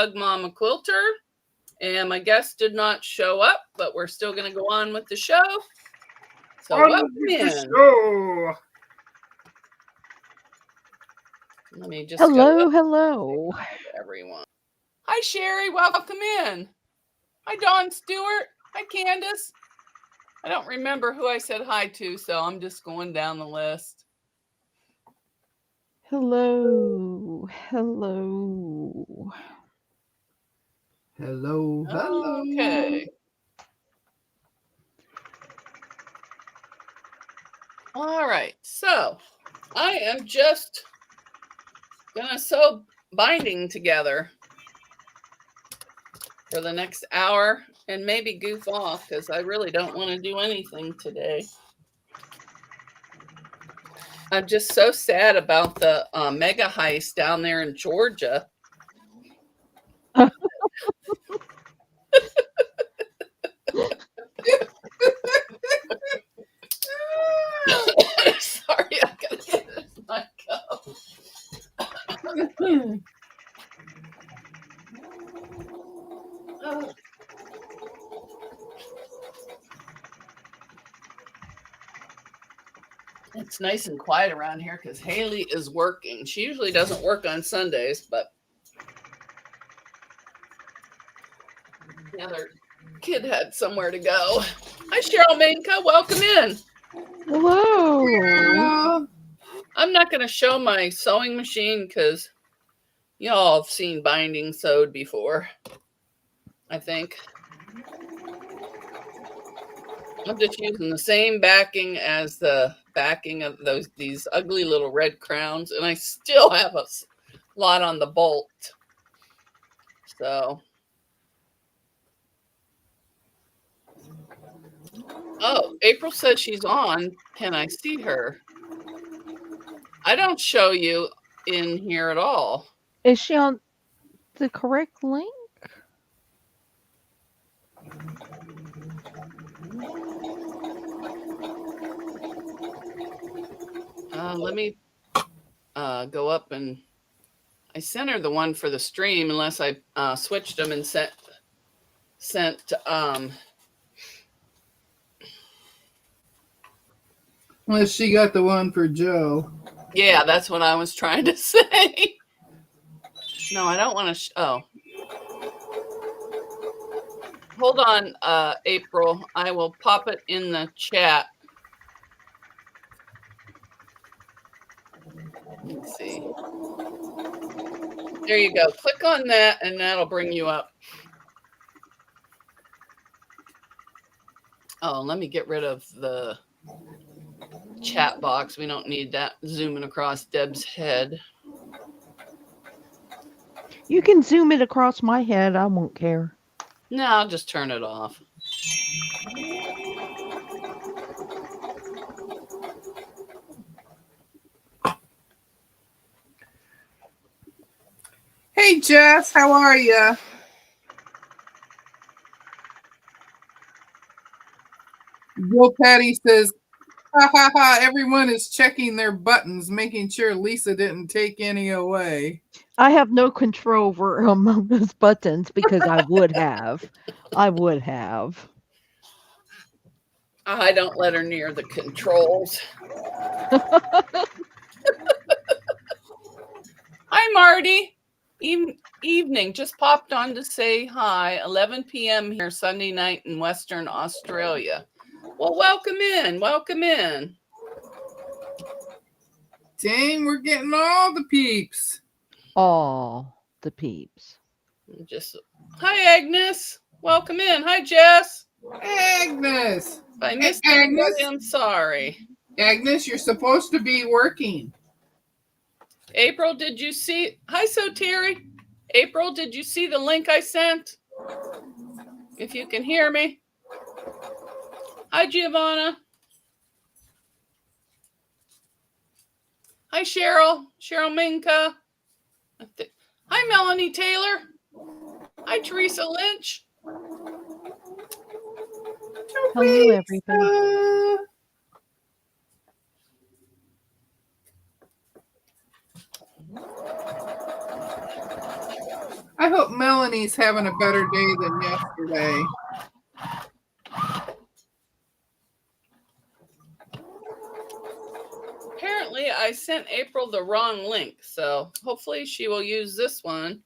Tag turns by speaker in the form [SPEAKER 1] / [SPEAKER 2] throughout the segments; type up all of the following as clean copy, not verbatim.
[SPEAKER 1] Pug Mama Quilter. And my guest did not show up, but we're still going to go on with the show. So welcome in. Let me just
[SPEAKER 2] hello.
[SPEAKER 1] Hi, everyone. Hi, Sherry. Welcome in. Hi, Dawn Stewart. Hi, Candace. I don't remember who I said hi to, so I'm just going down the list.
[SPEAKER 2] Hello.
[SPEAKER 1] Okay. All right. So I am just going to sew binding together for the next hour and maybe goof off because I really don't want to do anything today. I'm just so sad about the mega heist down there in Georgia. Sorry, I gotta get my cup. Oh. It's nice and quiet around here because Haley is working. She usually doesn't work on Sundays, but the other kid had somewhere to go. Hi, Cheryl Mainka. Welcome in.
[SPEAKER 2] Hello.
[SPEAKER 1] I'm not going to show my sewing machine because y'all have seen binding sewed before, I think. I'm just using the same backing as the backing of these ugly little red crowns, and I still have a lot on the bolt. So, oh, April says she's on. Can I see her? I don't show you in here at all.
[SPEAKER 2] Is she on the correct link?
[SPEAKER 1] Let me go up and I sent her the one for the stream unless I switched them and sent
[SPEAKER 3] unless she got the one for Joe.
[SPEAKER 1] Yeah, that's what I was trying to say. No, I don't want to oh. Hold on, April. I will pop it in the chat. Let's see. There you go. Click on that and that'll bring you up. Oh, let me get rid of the chat box. We don't need that zooming across Deb's head.
[SPEAKER 2] You can zoom it across my head. I won't care.
[SPEAKER 1] No, I'll just turn it off.
[SPEAKER 3] Hey, Jess, how are you? Bill Patty says, ha ha ha, everyone is checking their buttons, making sure Lisa didn't take any away.
[SPEAKER 2] I have no control over those buttons because I would have. I
[SPEAKER 1] don't let her near the controls. Hi, Marty. Evening. Just popped on to say hi. 11 p.m. here Sunday night in Western Australia. Well, welcome in. Welcome in.
[SPEAKER 3] Dang, we're getting all the peeps.
[SPEAKER 2] All the peeps.
[SPEAKER 1] Hi, Agnes. Welcome in. Hi, Jess.
[SPEAKER 3] Agnes.
[SPEAKER 1] If I missed anybody, I'm sorry.
[SPEAKER 3] Agnes, you're supposed to be working.
[SPEAKER 1] April, did you see? Hi, so Terry. April, did you see the link I sent? If you can hear me. Hi, Giovanna. Hi, Cheryl. Cheryl Minka. Hi, Melanie Taylor. Hi, Teresa Lynch.
[SPEAKER 2] Hello, everybody.
[SPEAKER 3] I hope Timmy's having a better day than yesterday.
[SPEAKER 1] Apparently, I sent April the wrong link, so hopefully she will use this one.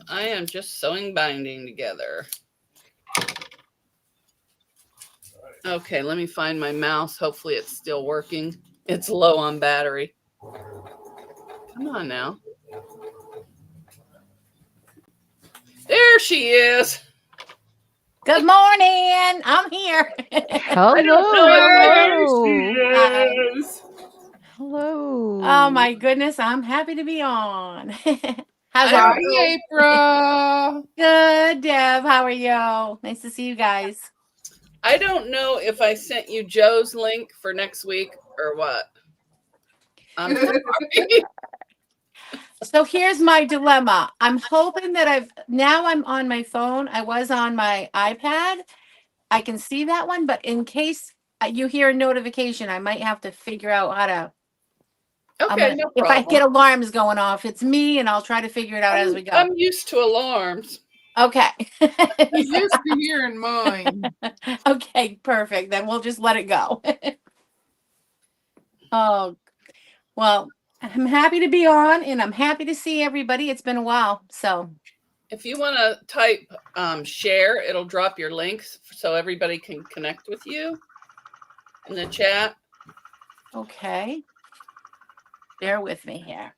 [SPEAKER 1] I am just sewing binding together. Okay, let me find my mouse. Hopefully it's still working. It's low on battery. Come on now. There she is.
[SPEAKER 4] Good morning. I'm here.
[SPEAKER 1] I don't know if
[SPEAKER 2] Hello.
[SPEAKER 1] there she is.
[SPEAKER 2] Hello.
[SPEAKER 4] Oh my goodness, I'm happy to be on. How's
[SPEAKER 1] I
[SPEAKER 4] everybody?
[SPEAKER 3] Hi, April.
[SPEAKER 4] Good, Deb. How are you? Nice to see you guys.
[SPEAKER 1] I don't know if I sent you Joe's link for next week or what. I'm sorry.
[SPEAKER 4] So here's my dilemma. I'm hoping that I'm on my phone. I was on my iPad. I can see that one, but in case you hear a notification, I might have to figure out how to.
[SPEAKER 1] Okay, no
[SPEAKER 4] if I
[SPEAKER 1] problem.
[SPEAKER 4] get alarms going off, it's me, and I'll try to figure it out as we go.
[SPEAKER 1] I'm used to alarms.
[SPEAKER 4] Okay.
[SPEAKER 3] He's used to hearing mine.
[SPEAKER 4] Okay, perfect. Then we'll just let it go. Oh, well, I'm happy to be on and I'm happy to see everybody. It's been a while. So,
[SPEAKER 1] If you want to type share, it'll drop your links so everybody can connect with you in the chat.
[SPEAKER 4] okay. Bear with me here.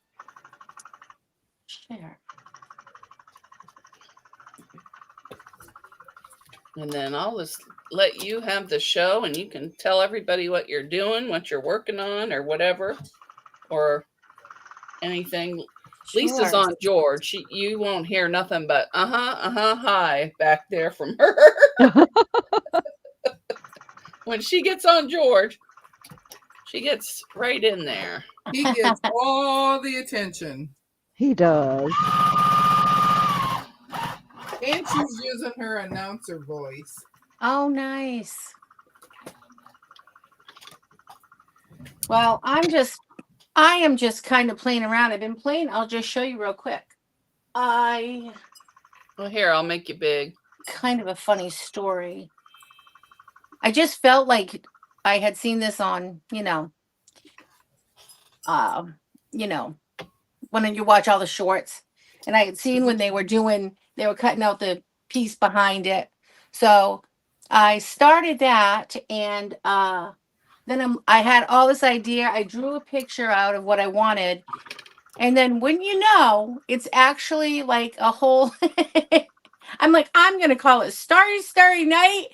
[SPEAKER 4] Share.
[SPEAKER 1] And then I'll just let you have the show and you can tell everybody what you're doing, what you're working on, or whatever, or anything. Lisa's
[SPEAKER 4] Sure.
[SPEAKER 1] on George. You won't hear nothing but hi back there from her. When she gets on George, she gets right in there.
[SPEAKER 3] He gets all the attention.
[SPEAKER 2] He does.
[SPEAKER 3] And she's using her announcer voice.
[SPEAKER 4] Oh, nice. Well, I am just kind of playing around. I've been playing. I'll just show you real quick.
[SPEAKER 1] Well, here, I'll make you big.
[SPEAKER 4] Kind of a funny story. I just felt like I had seen this on, when you watch all the shorts, and I had seen when they were cutting out the piece behind it. So I started that, and then I had all this idea. I drew a picture out of what I wanted, and then when it's actually like a whole. I'm like, I'm gonna call it Starry Starry Night.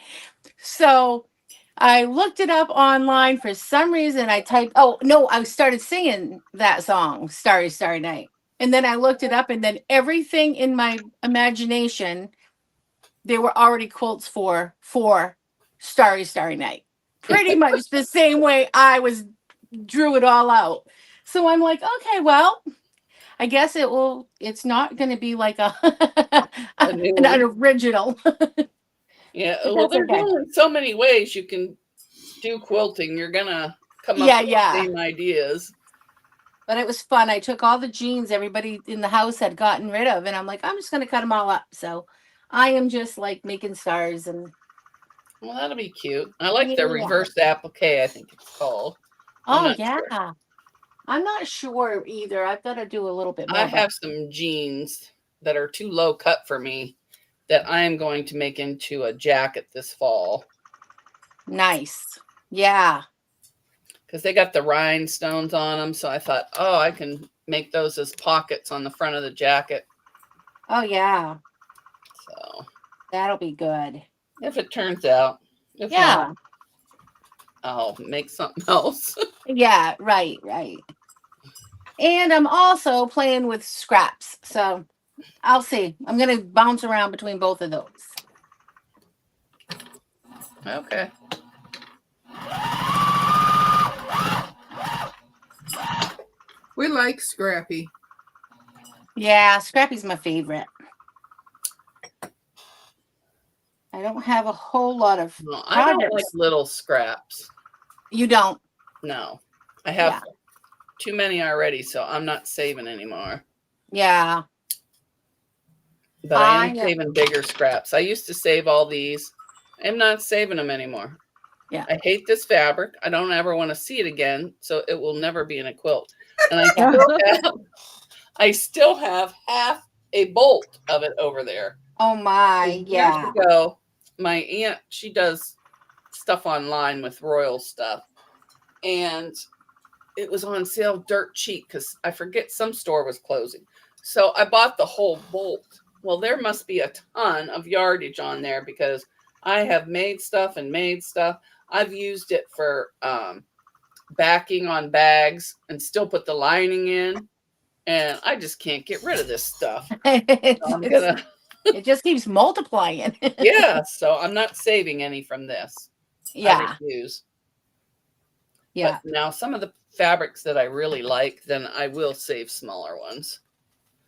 [SPEAKER 4] So I looked it up online. For some reason I typed, oh no, I started singing that song, Starry Starry Night. And then I looked it up, and then everything in my imagination, there were already quotes for Starry Starry Night. Pretty much the same way drew it all out. So I'm like, okay, well, I guess it's not going to be like an original.
[SPEAKER 1] Yeah,
[SPEAKER 4] But
[SPEAKER 1] well,
[SPEAKER 4] that's
[SPEAKER 1] there's
[SPEAKER 4] okay.
[SPEAKER 1] only so many ways you can do quilting. You're gonna come up with the same ideas.
[SPEAKER 4] But it was fun. I took all the jeans everybody in the house had gotten rid of, and I'm like, I'm just going to cut them all up. So I am just like making stars. And
[SPEAKER 1] well, that'll be cute. I like the reverse applique, I think it's called.
[SPEAKER 4] Oh, yeah. Sure. I'm not sure either. I've got to do a little bit more.
[SPEAKER 1] I have some jeans that are too low cut for me that I am going to make into a jacket this fall.
[SPEAKER 4] Nice. Yeah.
[SPEAKER 1] Because they got the rhinestones on them. So I thought, oh, I can make those as pockets on the front of the jacket.
[SPEAKER 4] Oh, yeah.
[SPEAKER 1] So
[SPEAKER 4] that'll be good.
[SPEAKER 1] If it turns out. If not, I'll make something else.
[SPEAKER 4] Yeah, right. And I'm also playing with scraps. So I'll see. I'm going to bounce around between both of those.
[SPEAKER 1] Okay.
[SPEAKER 3] We like Scrappy.
[SPEAKER 4] Yeah, Scrappy's my favorite. I don't have a whole lot of
[SPEAKER 1] I don't like little scraps.
[SPEAKER 4] You don't.
[SPEAKER 1] No, I have
[SPEAKER 4] Yeah.
[SPEAKER 1] too many already, so I'm not saving anymore.
[SPEAKER 4] Yeah.
[SPEAKER 1] But I am saving bigger scraps. I used to save all these. I'm not saving them anymore.
[SPEAKER 4] Yeah.
[SPEAKER 1] I hate this fabric. I don't ever want to see it again, so it will never be in a quilt. And I still have half a bolt of it over there.
[SPEAKER 4] Oh my, yeah.
[SPEAKER 1] Years ago, my aunt, she does stuff online with royal stuff, and it was on sale dirt cheap because I forget some store was closing. So I bought the whole bolt. Well, there must be a ton of yardage on there because I have made stuff and made stuff. I've used it for backing on bags and still put the lining in. And I just can't get rid of this stuff. So
[SPEAKER 4] it just keeps multiplying.
[SPEAKER 1] Yeah, so I'm not saving any from this.
[SPEAKER 4] Yeah.
[SPEAKER 1] I refuse.
[SPEAKER 4] Yeah.
[SPEAKER 1] But now some of the fabrics that I really like, then I will save smaller ones.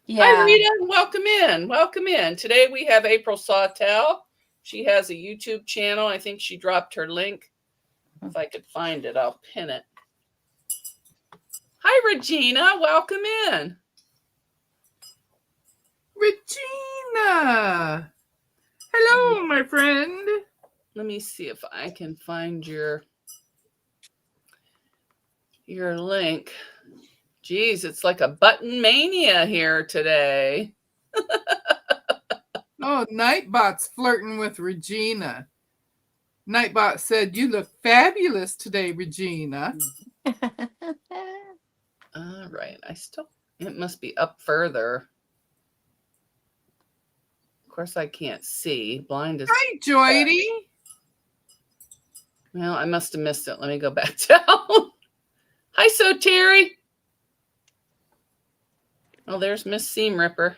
[SPEAKER 4] Yeah.
[SPEAKER 1] Hi, Rita. Welcome in. Welcome in. Today we have April Sawtelle. She has a YouTube channel. I think she dropped her link. If I could find it, I'll pin it. Hi, Regina. Welcome in.
[SPEAKER 3] Regina. Hello, my friend.
[SPEAKER 1] Let me see if I can find your link. Geez, it's like a button mania here today.
[SPEAKER 3] Oh, Nightbot's flirting with Regina. Nightbot said, "You look fabulous today, Regina."
[SPEAKER 1] All right. It must be up further. Of course, I can't see. Blind as.
[SPEAKER 3] Hi, Joydy.
[SPEAKER 1] Well, I must have missed it. Let me go back down. Hi, so Terry. Oh, there's Miss Seam Ripper.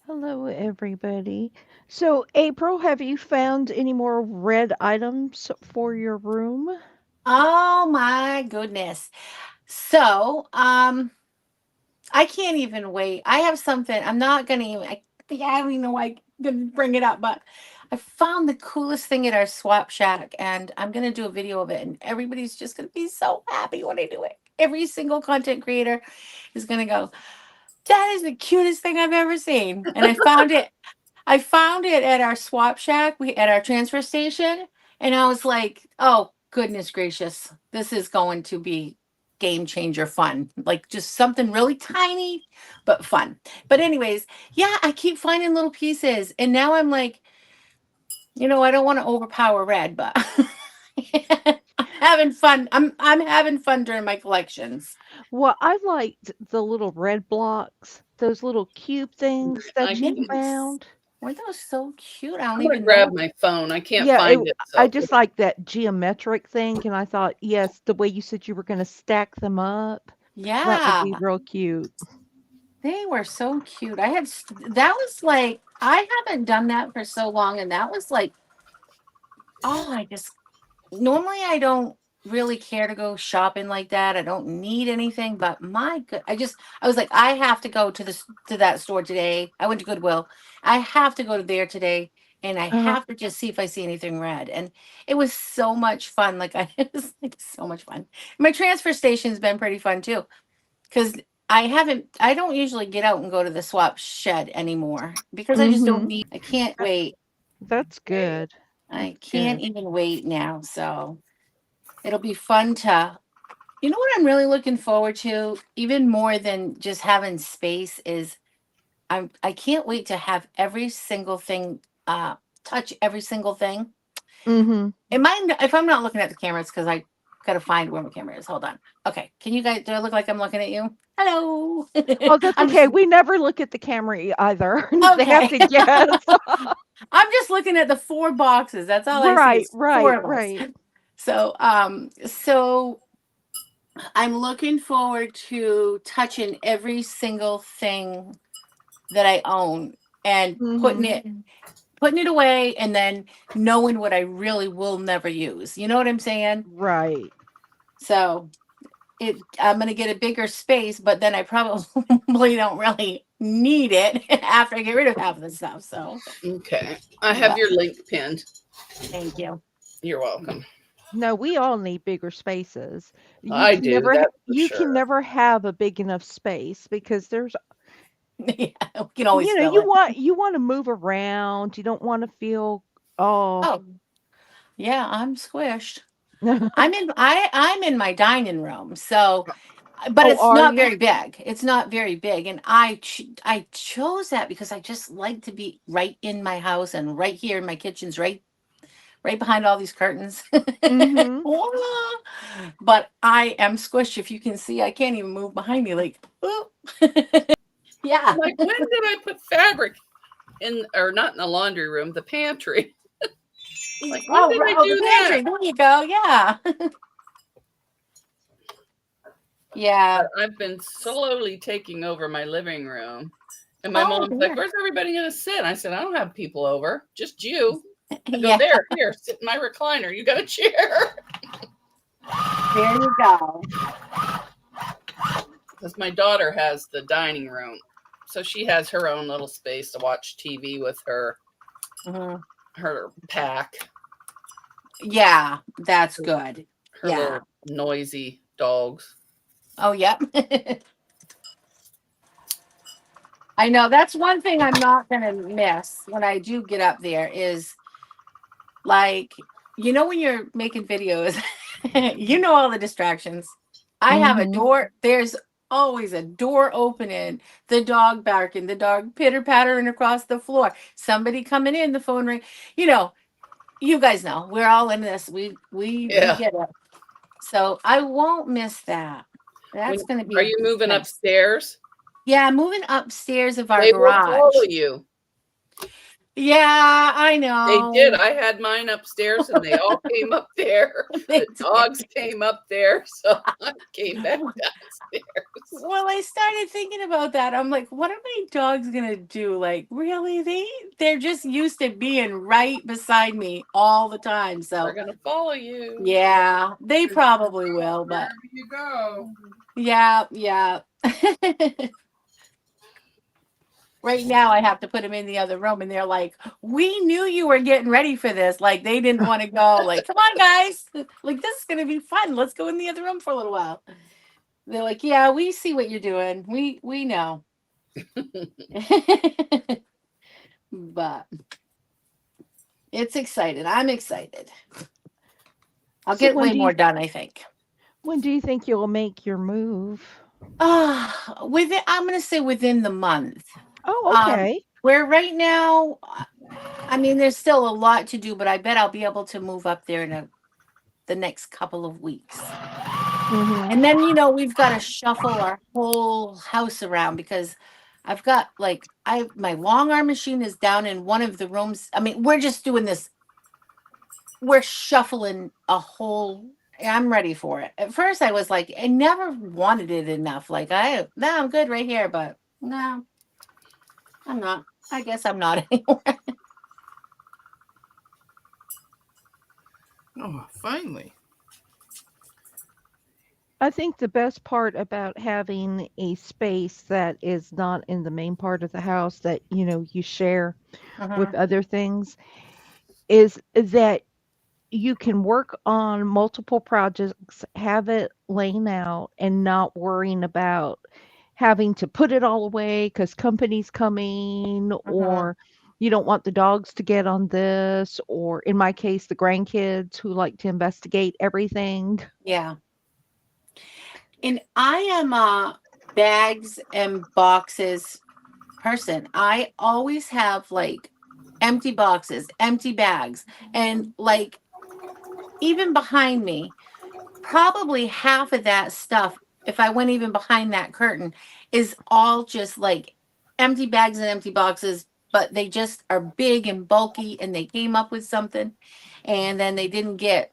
[SPEAKER 2] Hello, everybody. So, April, have you found any more red items for your room?
[SPEAKER 4] Oh my goodness. So, I can't even wait. I have something. I'm not gonna even. I don't even know why I'm gonna bring it up, but I found the coolest thing at our swap shack, and I'm gonna do a video of it, and everybody's just gonna be so happy when I do it. Every single content creator is gonna go, "That is the cutest thing I've ever seen," and I found it. I found it at our swap shack, at our transfer station, and I was like, "Oh goodness gracious, this is going to be game changer fun." Like just something really tiny but fun. But anyways, yeah, I keep finding little pieces, and now I'm like, I don't want to overpower red, but I'm having fun. I'm having fun during my collections.
[SPEAKER 2] Well, I liked the little red blocks, those little cube things that you
[SPEAKER 4] Yes.
[SPEAKER 2] found.
[SPEAKER 4] Weren't those so cute? I don't
[SPEAKER 1] I'm gonna
[SPEAKER 4] even
[SPEAKER 1] grab
[SPEAKER 4] know.
[SPEAKER 1] my phone. I can't
[SPEAKER 2] Yeah,
[SPEAKER 1] find it.
[SPEAKER 2] I just like that geometric thing, and I thought, yes, the way you said you were going to stack them up, that would be
[SPEAKER 4] Yeah.
[SPEAKER 2] real cute.
[SPEAKER 4] They were so cute. That was like, I haven't done that for so long. And that was like, normally I don't really care to go shopping like that. I don't need anything, but I was like, I have to go to that store today. I went to Goodwill. I have to go to there today. And I have to just see if I see anything red. And it was so much fun. Like, it was like so much fun. My transfer station's been pretty fun too. Because I don't usually get out and go to the swap shed anymore because I just don't I can't wait.
[SPEAKER 2] That's good.
[SPEAKER 4] I can't even wait now. So it'll be fun what I'm really looking forward to, even more than just having space, is I can't wait to have every single thing, touch every single thing. If I'm not looking at the cameras, because I gotta find where my camera is. Hold on. Okay. Can you guys, do I look like I'm looking at you? Hello.
[SPEAKER 2] Oh, that's okay. We never look at the camera either.
[SPEAKER 4] Okay.
[SPEAKER 2] They have to guess.
[SPEAKER 4] I'm just looking at the 4 boxes. That's all I see. Is 4 of us. So, so I'm looking forward to touching every single thing that I own and putting it away, and then knowing what I really will never use. You know what I'm saying?
[SPEAKER 2] Right.
[SPEAKER 4] So I'm going to get a bigger space, but then I probably don't really need it after I get rid of half of the stuff. So
[SPEAKER 1] okay, I have your link pinned.
[SPEAKER 4] Thank you.
[SPEAKER 1] You're welcome.
[SPEAKER 2] No, we all need bigger spaces.
[SPEAKER 1] I do, that's for
[SPEAKER 2] You can
[SPEAKER 1] sure.
[SPEAKER 2] never have a big enough space because there's
[SPEAKER 4] Yeah, we can always fill
[SPEAKER 2] you
[SPEAKER 4] it.
[SPEAKER 2] want to move around. You don't want to feel oh
[SPEAKER 4] Oh, yeah, I'm squished. I'm in my dining room, so but
[SPEAKER 2] oh
[SPEAKER 4] it's
[SPEAKER 2] are
[SPEAKER 4] not
[SPEAKER 2] you?
[SPEAKER 4] very big. It's not very big, and I chose that because I just like to be right in my house and right here in my kitchen's right behind all these curtains.
[SPEAKER 2] Mm-hmm.
[SPEAKER 4] But I am squished. If you can see, I can't even move behind me. Like, oh, yeah.
[SPEAKER 1] Like, when did I put fabric in, or not in the laundry room, the pantry? Like, when did I
[SPEAKER 4] The
[SPEAKER 1] do
[SPEAKER 4] pantry.
[SPEAKER 1] that?
[SPEAKER 4] There you go. Yeah. Yeah.
[SPEAKER 1] But I've been slowly taking over my living room. And my
[SPEAKER 4] Oh,
[SPEAKER 1] mom's like,
[SPEAKER 4] there.
[SPEAKER 1] where's everybody going to sit? I said, I don't have people over, just you. I go,
[SPEAKER 4] Yeah.
[SPEAKER 1] here, sit in my recliner. You got a chair.
[SPEAKER 4] There you go.
[SPEAKER 1] Because my daughter has the dining room. So she has her own little space to watch TV with her
[SPEAKER 4] Mhm.
[SPEAKER 1] her pack,
[SPEAKER 4] Yeah, that's good.
[SPEAKER 1] her
[SPEAKER 4] Yeah.
[SPEAKER 1] little noisy dogs.
[SPEAKER 4] Oh, yep. I know that's one thing I'm not gonna miss when I do get up there is like, when you're making videos, all the distractions. I have a
[SPEAKER 2] Mm-hmm.
[SPEAKER 4] door, there's always a door opening, the dog barking, the dog pitter pattering across the floor, somebody coming in, the phone ring. You know, you guys know we're all in this. We
[SPEAKER 1] Yeah.
[SPEAKER 4] get it. So I won't miss that. That's gonna
[SPEAKER 1] Are
[SPEAKER 4] be
[SPEAKER 1] you moving
[SPEAKER 4] nice.
[SPEAKER 1] upstairs?
[SPEAKER 4] Yeah, moving upstairs of our
[SPEAKER 1] They will follow
[SPEAKER 4] garage.
[SPEAKER 1] you.
[SPEAKER 4] Yeah, I
[SPEAKER 1] They did.
[SPEAKER 4] know.
[SPEAKER 1] I had mine upstairs and they all came up there.
[SPEAKER 4] They
[SPEAKER 1] The
[SPEAKER 4] did.
[SPEAKER 1] dogs came up there. So I came back downstairs.
[SPEAKER 4] Well, I started thinking about that. I'm like, what are my dogs gonna do? Like, really? They're just used to being right beside me all the time.
[SPEAKER 1] They're
[SPEAKER 4] So
[SPEAKER 1] going to follow you.
[SPEAKER 4] yeah, they probably will, but
[SPEAKER 3] Wherever you go.
[SPEAKER 4] yeah. Right now I have to put them in the other room and they're like, we knew you were getting ready for this. Like they didn't want to go. Like, come on, guys. Like, this is gonna be fun. Let's go in the other room for a little while. They're like, yeah, we see what you're doing. We know. But it's excited. I'm excited. I'll
[SPEAKER 2] So
[SPEAKER 4] get
[SPEAKER 2] when
[SPEAKER 4] way
[SPEAKER 2] do
[SPEAKER 4] more
[SPEAKER 2] you
[SPEAKER 4] done, I think.
[SPEAKER 2] when do you think you'll make your move?
[SPEAKER 4] I'm gonna say within the month.
[SPEAKER 2] Oh, okay.
[SPEAKER 4] Where right now, I mean, there's still a lot to do, but I bet I'll be able to move up there in the next couple of weeks.
[SPEAKER 2] Mm-hmm.
[SPEAKER 4] And then, we've got to shuffle our whole house around because I've got my long arm machine is down in one of the rooms. I mean, we're just doing this. We're shuffling a whole. I'm ready for it. At first, I was like, I never wanted it enough. Like, no, I'm good right here, but no, I'm not. I guess I'm not anymore.
[SPEAKER 3] Oh, finally.
[SPEAKER 2] I think the best part about having a space that is not in the main part of the house that you share with other things is that you can work on multiple projects, have it laying out, and not worrying about having to put it all away because company's coming, or you don't want the dogs to get on this, or in my case, the grandkids who like to investigate everything.
[SPEAKER 4] Yeah. And I am a bags and boxes person. I always have like empty boxes, empty bags, and like even behind me, probably half of that stuff, if I went even behind that curtain, is all just like empty bags and empty boxes, but they just are big and bulky and they came up with something and then they didn't get.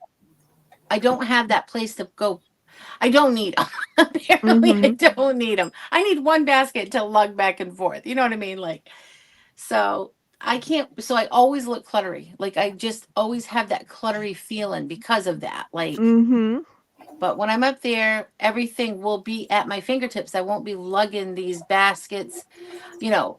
[SPEAKER 4] I don't have that place to go. I don't need them. Apparently, I don't need them. I need one basket to lug back and forth. You know what I mean? Like, so I can't. So I always look cluttery. Like I just always have that cluttery feeling because of that. Like,
[SPEAKER 2] Mm-hmm.
[SPEAKER 4] but when I'm up there, everything will be at my fingertips. I won't be lugging these baskets.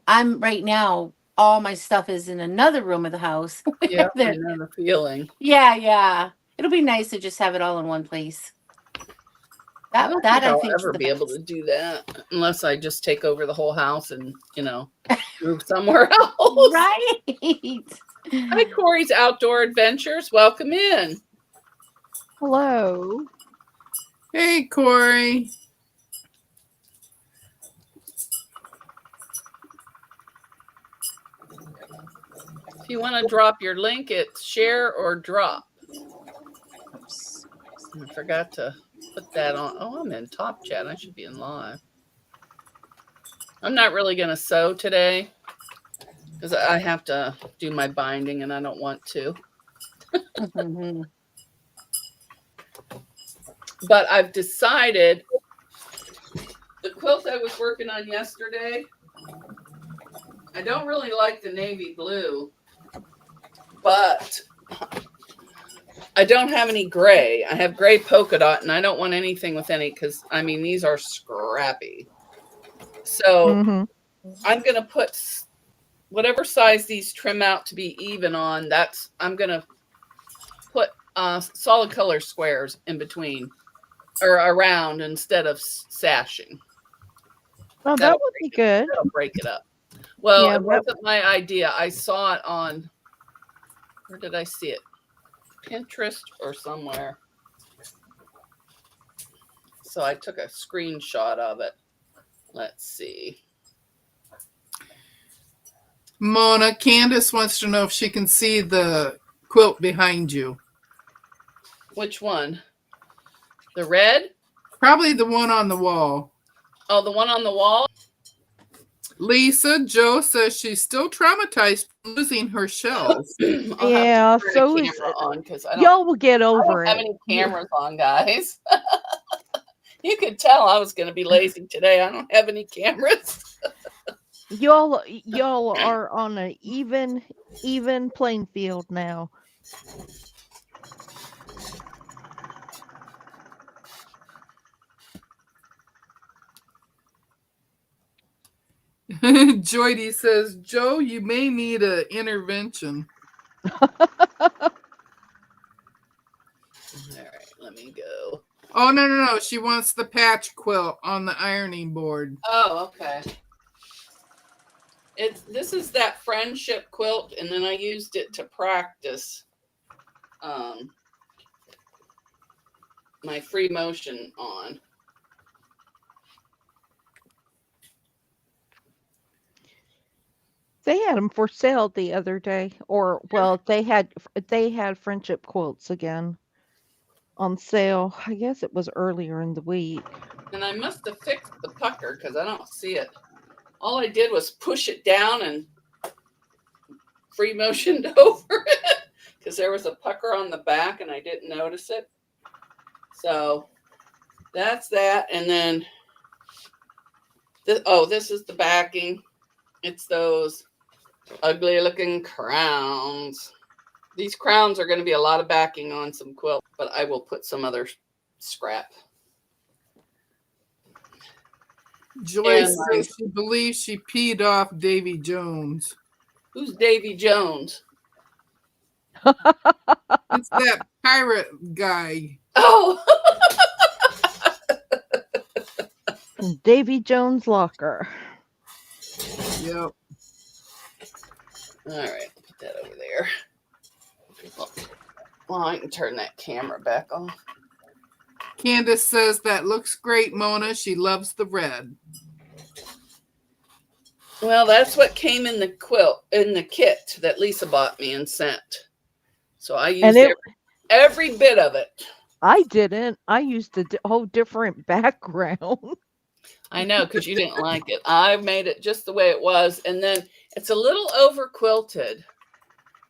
[SPEAKER 4] I'm right now. All my stuff is in another room of the house.
[SPEAKER 1] Yeah, I know the feeling.
[SPEAKER 4] Yeah. it'll be nice to just have it all in one place.
[SPEAKER 1] I don't
[SPEAKER 4] That
[SPEAKER 1] think
[SPEAKER 4] I
[SPEAKER 1] I'll
[SPEAKER 4] think is
[SPEAKER 1] ever
[SPEAKER 4] the
[SPEAKER 1] be able to
[SPEAKER 4] best.
[SPEAKER 1] do that unless I just take over the whole house and, move somewhere else.
[SPEAKER 4] Right.
[SPEAKER 1] Hi, Corey's Outdoor Adventures. Welcome in.
[SPEAKER 2] Hello.
[SPEAKER 3] Hey, Corey.
[SPEAKER 1] If you want to drop your link, it's share or drop.
[SPEAKER 4] Oops.
[SPEAKER 1] I forgot to put that on. Oh, I'm in top chat. I should be in live. I'm not really going to sew today because I have to do my binding and I don't want to.
[SPEAKER 4] Mhm.
[SPEAKER 1] But I've decided the quilt I was working on yesterday, I don't really like the navy blue, but I don't have any gray. I have gray polka dot and I don't want anything with any because, these are scrappy. So
[SPEAKER 2] Mm-hmm.
[SPEAKER 1] I'm going to put whatever size these trim out to be even on. I'm going to put solid color squares in between or around instead of sashing.
[SPEAKER 2] Oh, that would be good.
[SPEAKER 1] That'll break it up. Well,
[SPEAKER 2] Yeah,
[SPEAKER 1] it wasn't my idea. I saw it on, where did I see it? Pinterest or somewhere. So I took a screenshot of it. Let's see.
[SPEAKER 3] Mona, Candace wants to know if she can see the quilt behind you.
[SPEAKER 1] Which one? The red?
[SPEAKER 3] Probably the one on the wall.
[SPEAKER 1] Oh, the one on the wall?
[SPEAKER 3] Lisa, Joe says she's still traumatized from losing her shells.
[SPEAKER 1] I'll
[SPEAKER 2] Yeah,
[SPEAKER 1] have to turn
[SPEAKER 2] so
[SPEAKER 1] the
[SPEAKER 2] is
[SPEAKER 1] camera on because I
[SPEAKER 2] y'all will get
[SPEAKER 1] don't
[SPEAKER 2] over
[SPEAKER 1] have
[SPEAKER 2] it.
[SPEAKER 1] any cameras on, guys. You could tell I was going to be lazy today. I don't have any cameras.
[SPEAKER 2] Y'all are on an even playing field now.
[SPEAKER 3] Joydy says, Joe, you may need an intervention.
[SPEAKER 1] All right, let me go.
[SPEAKER 3] Oh, no. She wants the patch quilt on the ironing board.
[SPEAKER 1] Oh, okay. This is that friendship quilt, and then I used it to practice my free motion on.
[SPEAKER 2] They had them for sale the other day, or well, they had friendship quilts again on sale. I guess it was earlier in the week.
[SPEAKER 1] And I must have fixed the pucker because I don't see it. All I did was push it down and free motioned over it because there was a pucker on the back and I didn't notice it. So that's that. And then, this is the backing. It's those ugly looking crowns. These crowns are going to be a lot of backing on some quilt, but I will put some other scrap.
[SPEAKER 3] Joyce says she believes she peed off Davy Jones.
[SPEAKER 1] Who's Davy Jones?
[SPEAKER 3] It's that pirate guy.
[SPEAKER 1] Oh,
[SPEAKER 2] Davy Jones' locker.
[SPEAKER 3] Yep.
[SPEAKER 1] all right. Put that over there. Well, I can turn that camera back on.
[SPEAKER 3] Candace says that looks great, Mona. She loves the red.
[SPEAKER 1] Well, that's what came in the kit that Lisa bought me and sent. So I used every bit of it.
[SPEAKER 2] I didn't. I used a whole different background.
[SPEAKER 1] I know, because you didn't like it. I made it just the way it was. And then it's a little over quilted,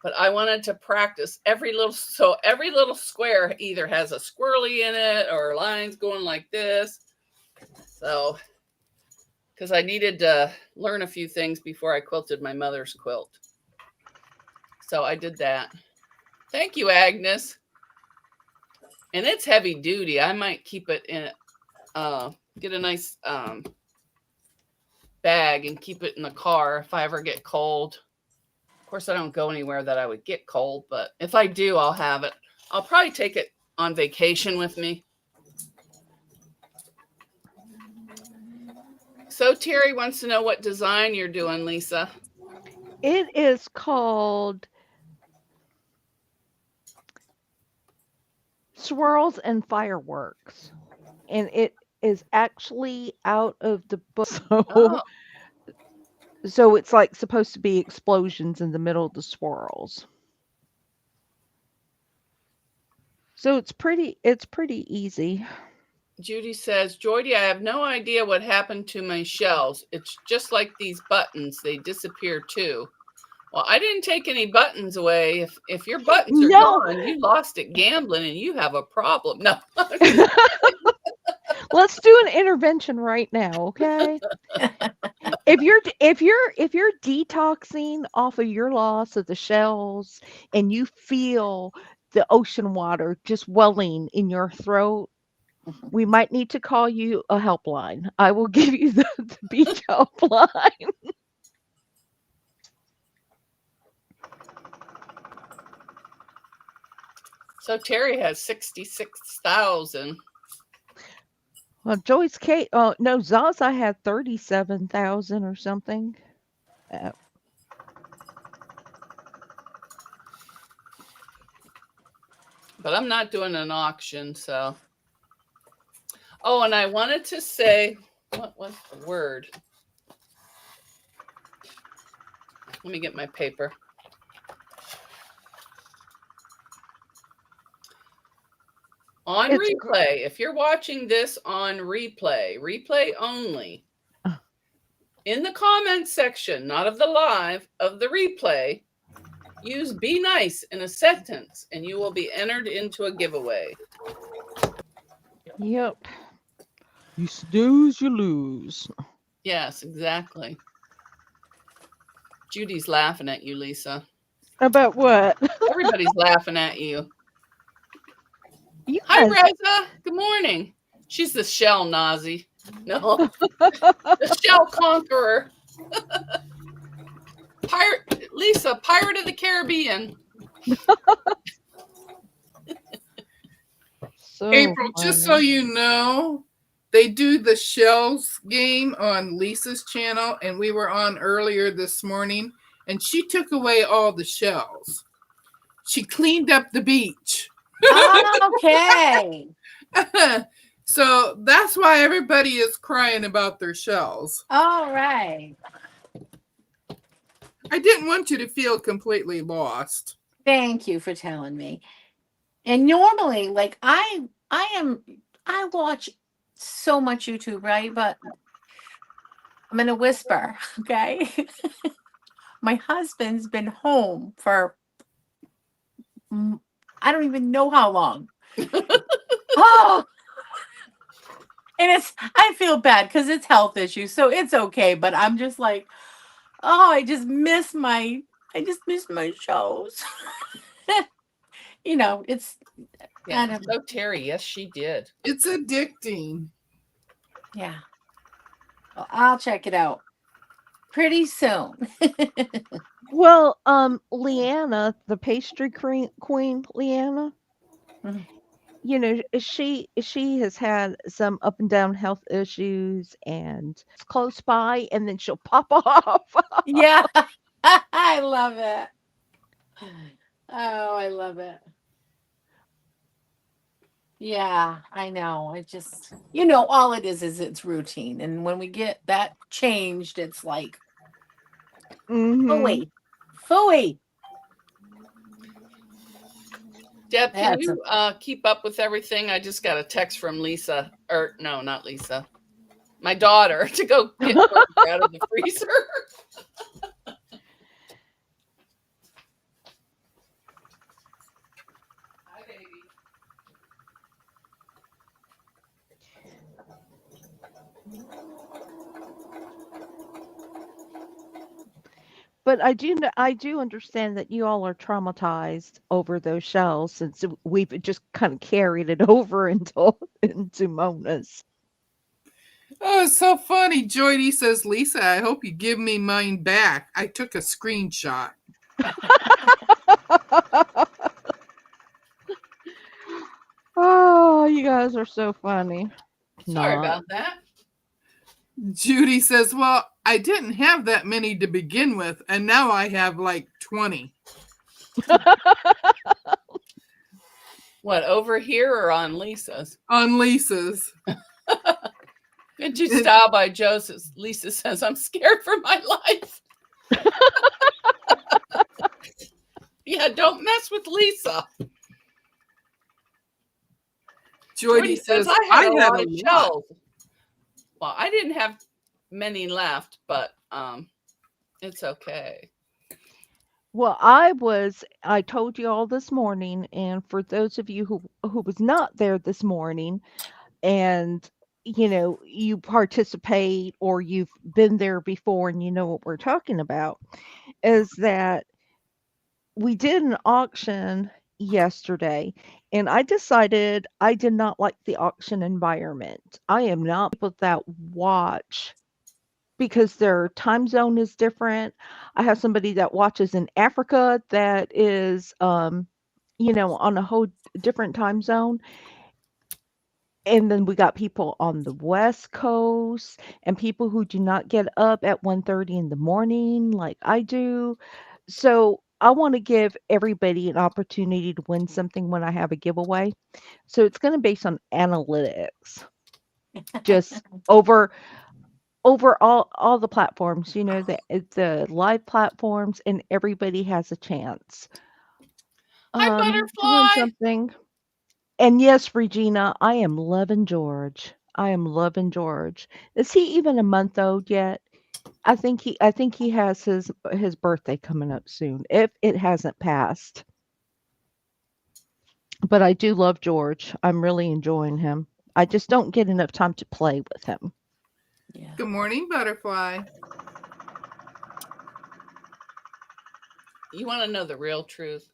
[SPEAKER 1] but I wanted to practice every little square either has a squirrely in it or lines going like this. So, because I needed to learn a few things before I quilted my mother's quilt. So I did that. Thank you, Agnes. And it's heavy duty. I might keep it in, get a nice bag and keep it in the car if I ever get cold. Of course, I don't go anywhere that I would get cold, but if I do, I'll have it. I'll probably take it on vacation with me. So Terry wants to know what design you're doing, Lisa.
[SPEAKER 2] It is called Swirls and Fireworks. And it is actually out of the book.
[SPEAKER 1] Oh,
[SPEAKER 2] So it's like supposed to be explosions in the middle of the swirls. So it's pretty easy.
[SPEAKER 1] Judy says, Jordy, I have no idea what happened to my shells. It's just like these buttons. They disappear too. Well, I didn't take any buttons away. If your buttons are
[SPEAKER 2] No.
[SPEAKER 1] gone, you lost at gambling and you have a problem. No.
[SPEAKER 2] Let's do an intervention right now, okay? If you're detoxing off of your loss of the shells and you feel the ocean water just welling in your throat, we might need to call you a helpline. I will give you the beach helpline.
[SPEAKER 1] So Terry has 66,000.
[SPEAKER 2] Well, Joyce Kate, no, Zaza had 37,000 or something.
[SPEAKER 1] But I'm not doing an auction, so. Oh, and I wanted to say, what was the word? Let me get my paper. On replay, if you're watching this on replay only, in the comments section, not of the live, of the replay, use be nice in a sentence and you will be entered into a giveaway.
[SPEAKER 2] Yep. You snooze, you lose.
[SPEAKER 1] Yes, exactly. Judy's laughing at you, Lisa.
[SPEAKER 2] About what?
[SPEAKER 1] Everybody's laughing at you.
[SPEAKER 2] Yes.
[SPEAKER 1] Hi, Reza. Good morning. She's the shell Nazi. No, the shell conqueror. Pirate Lisa, Pirate of the Caribbean.
[SPEAKER 2] So
[SPEAKER 3] April, just so you know, they do the shells game on Lisa's channel, and we were on earlier this morning, and she took away all the shells. She cleaned up the beach.
[SPEAKER 4] Okay.
[SPEAKER 3] So that's why everybody is crying about their shells.
[SPEAKER 4] All right.
[SPEAKER 3] I didn't want you to feel completely lost.
[SPEAKER 4] Thank you for telling me. And normally, like I watch so much YouTube, right? But I'm gonna whisper, okay? My husband's been home for I don't even know how long. Oh, and I feel bad because it's health issues, so it's okay. But I'm just like, oh, I just miss my shows. You know, it's
[SPEAKER 1] Yeah. So Terry, yes, she did.
[SPEAKER 3] It's addicting.
[SPEAKER 4] yeah. Well, I'll check it out pretty soon.
[SPEAKER 2] Well, Leanna, the pastry queen, Leanna,
[SPEAKER 4] Mhm.
[SPEAKER 2] you know, she has had some up and down health issues, and it's close by, and then she'll pop off.
[SPEAKER 4] Yeah. I love it. Oh, I love it. Yeah, I know. I just, all it is it's routine. And when we get that changed, it's like,
[SPEAKER 2] Mhm.
[SPEAKER 4] Phooey.
[SPEAKER 1] Deb, can
[SPEAKER 4] That's
[SPEAKER 1] you keep up with everything? I just got a text from Lisa, or no, not Lisa, my daughter, to go get burger out of the freezer. Hi, baby.
[SPEAKER 2] But I do understand that you all are traumatized over those shells, since we've just kind of carried it over into Mona's.
[SPEAKER 3] Oh, it's so funny. Joydy says, Lisa, I hope you give me mine back. I took a screenshot.
[SPEAKER 2] Oh, you guys are so funny.
[SPEAKER 1] Sorry
[SPEAKER 2] Not.
[SPEAKER 1] about that.
[SPEAKER 3] Judy says, well, I didn't have that many to begin with, and now I have like 20.
[SPEAKER 1] What, over here or on Lisa's?
[SPEAKER 3] On Lisa's.
[SPEAKER 1] Did you style by Joseph? Lisa says, I'm scared for my life. Yeah, don't mess with Lisa.
[SPEAKER 3] Jody says,
[SPEAKER 1] I had a lot
[SPEAKER 3] a
[SPEAKER 1] of shells. Well, I didn't have many left, but it's okay.
[SPEAKER 2] Well, I told you all this morning, and for those of you who was not there this morning, and you participate or you've been there before and you know what we're talking about, is that we did an auction yesterday, and I decided I did not like the auction environment. I am not people that watch because their time zone is different. I have somebody that watches in Africa that is, on a whole different time zone. And then we got people on the West Coast and people who do not get up at 1:30 in the morning like I do. So I want to give everybody an opportunity to win something when I have a giveaway. So it's going to be based on analytics, just over all the platforms, the live platforms, and everybody has a chance
[SPEAKER 1] Hi,
[SPEAKER 2] to win
[SPEAKER 1] Butterfly.
[SPEAKER 2] something. And yes, Regina, I am loving George. I am loving George. Is he even a month old yet? I think he has his birthday coming up soon, if it hasn't passed. But I do love George. I'm really enjoying him. I just don't get enough time to play with him.
[SPEAKER 4] Yeah.
[SPEAKER 3] Good morning, Butterfly.
[SPEAKER 1] You want to know the real truth?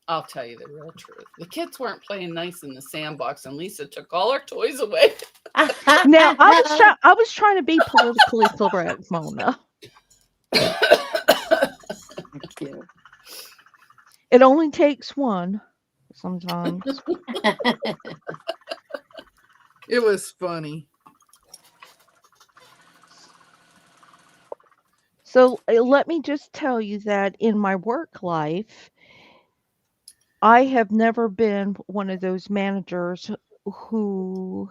[SPEAKER 1] I'll tell you the real truth. The kids weren't playing nice in the sandbox, and Lisa took all our toys away.
[SPEAKER 2] Now I was trying to be politically correct, Mona.
[SPEAKER 4] Cute.
[SPEAKER 2] It only takes one sometimes.
[SPEAKER 3] It was funny.
[SPEAKER 2] So let me just tell you that in my work life, I have never been one of those managers who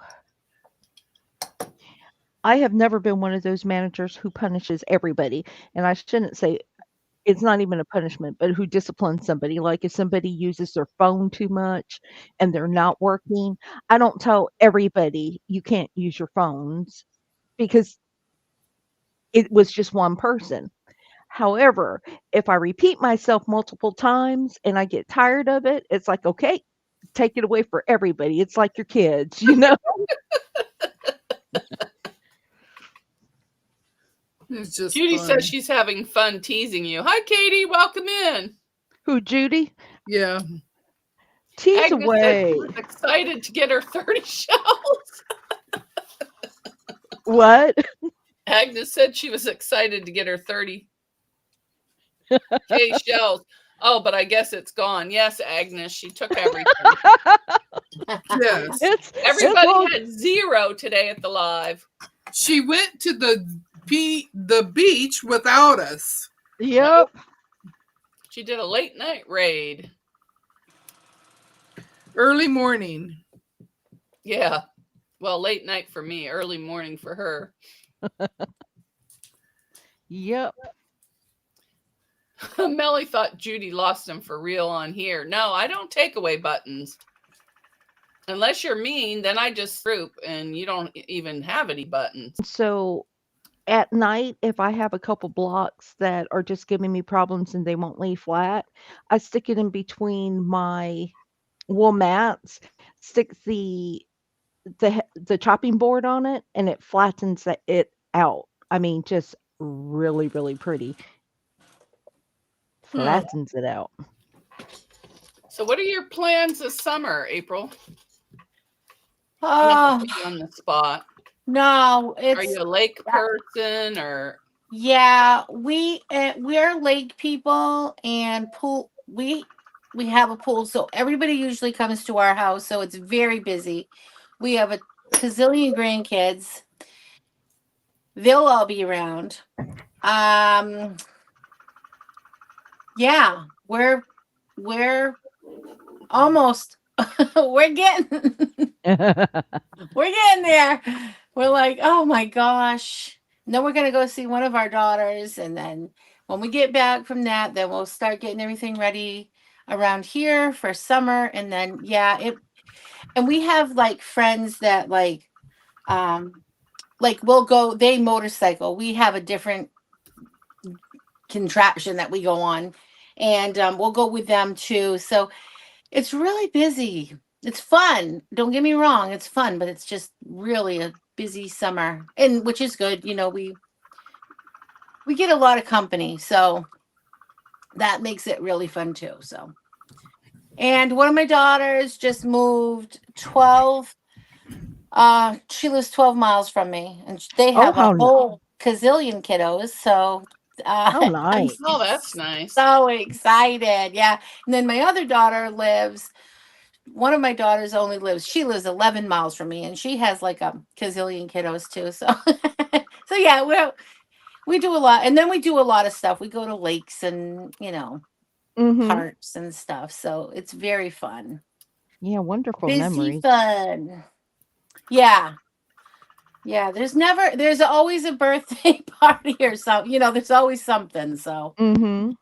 [SPEAKER 2] punishes everybody. And I shouldn't say it's not even a punishment, but who disciplines somebody. Like if somebody uses their phone too much and they're not working, I don't tell everybody you can't use your phones because it was just one person. However, if I repeat myself multiple times and I get tired of it, it's like, okay, take it away for everybody. It's like your kids,
[SPEAKER 3] It's just
[SPEAKER 1] Judy
[SPEAKER 3] fun.
[SPEAKER 1] says she's having fun teasing you. Hi, Katie. Welcome in.
[SPEAKER 2] Who, Judy?
[SPEAKER 3] Yeah.
[SPEAKER 2] Tease
[SPEAKER 1] Agnes said
[SPEAKER 2] away.
[SPEAKER 1] she was excited to get her 30 shells.
[SPEAKER 2] What?
[SPEAKER 1] Agnes said she was excited to get her 30 shells. Oh, but I guess it's gone. Yes, Agnes, she took everything.
[SPEAKER 3] Yes.
[SPEAKER 1] Everybody had 0 today at the live.
[SPEAKER 3] She went to the beach without us.
[SPEAKER 2] Yep.
[SPEAKER 1] She did a late night raid.
[SPEAKER 3] Early morning.
[SPEAKER 1] Yeah. Well, late night for me, early morning for her.
[SPEAKER 2] Yep.
[SPEAKER 1] Melly thought Judy lost them for real on here. No, I don't take away buttons. Unless you're mean, then I just group and you don't even have any buttons.
[SPEAKER 2] So at night, if I have a couple blocks that are just giving me problems and they won't lay flat, I stick it in between my wool mats, stick the chopping board on it, and it flattens it out. I mean, just really, really pretty. Flattens it out.
[SPEAKER 1] So what are your plans this summer, April?
[SPEAKER 4] Oh,
[SPEAKER 1] On the spot.
[SPEAKER 4] no,
[SPEAKER 1] Are you a lake person or?
[SPEAKER 4] Yeah, we're lake people and pool. We we have a pool, so everybody usually comes to our house, so it's very busy. We have a gazillion grandkids. They'll all be around. Yeah, we're almost we're getting we're getting there. We're like, oh my gosh. And then we're gonna go see one of our daughters, and then when we get back from that, then we'll start getting everything ready around here for summer. And then yeah, it and we have like friends that like we'll go, they motorcycle. We have a different contraption that we go on, and we'll go with them too. So it's really busy. It's fun. Don't get me wrong, it's fun, but it's just really a busy summer, and which is good. We get a lot of company, so that makes it really fun too. So, and one of my daughters just moved 12. She lives 12 miles from me, and they
[SPEAKER 2] Oh,
[SPEAKER 4] have a
[SPEAKER 2] how
[SPEAKER 4] whole gazillion kiddos. So,
[SPEAKER 2] how
[SPEAKER 4] I'm
[SPEAKER 2] nice.
[SPEAKER 1] Oh, that's nice.
[SPEAKER 4] so excited. Yeah. And then my other daughter lives, one of my daughters only lives, she lives 11 miles from me, and she has like a gazillion kiddos too. So, so yeah, we do a lot. And then we do a lot of stuff. We go to lakes and,
[SPEAKER 2] Mm-hmm.
[SPEAKER 4] parks and stuff. So it's very fun.
[SPEAKER 2] Yeah, wonderful
[SPEAKER 4] Busy
[SPEAKER 2] memories.
[SPEAKER 4] fun. Yeah. Yeah. There's always a birthday party or something. There's always something. So
[SPEAKER 2] Mm-hmm.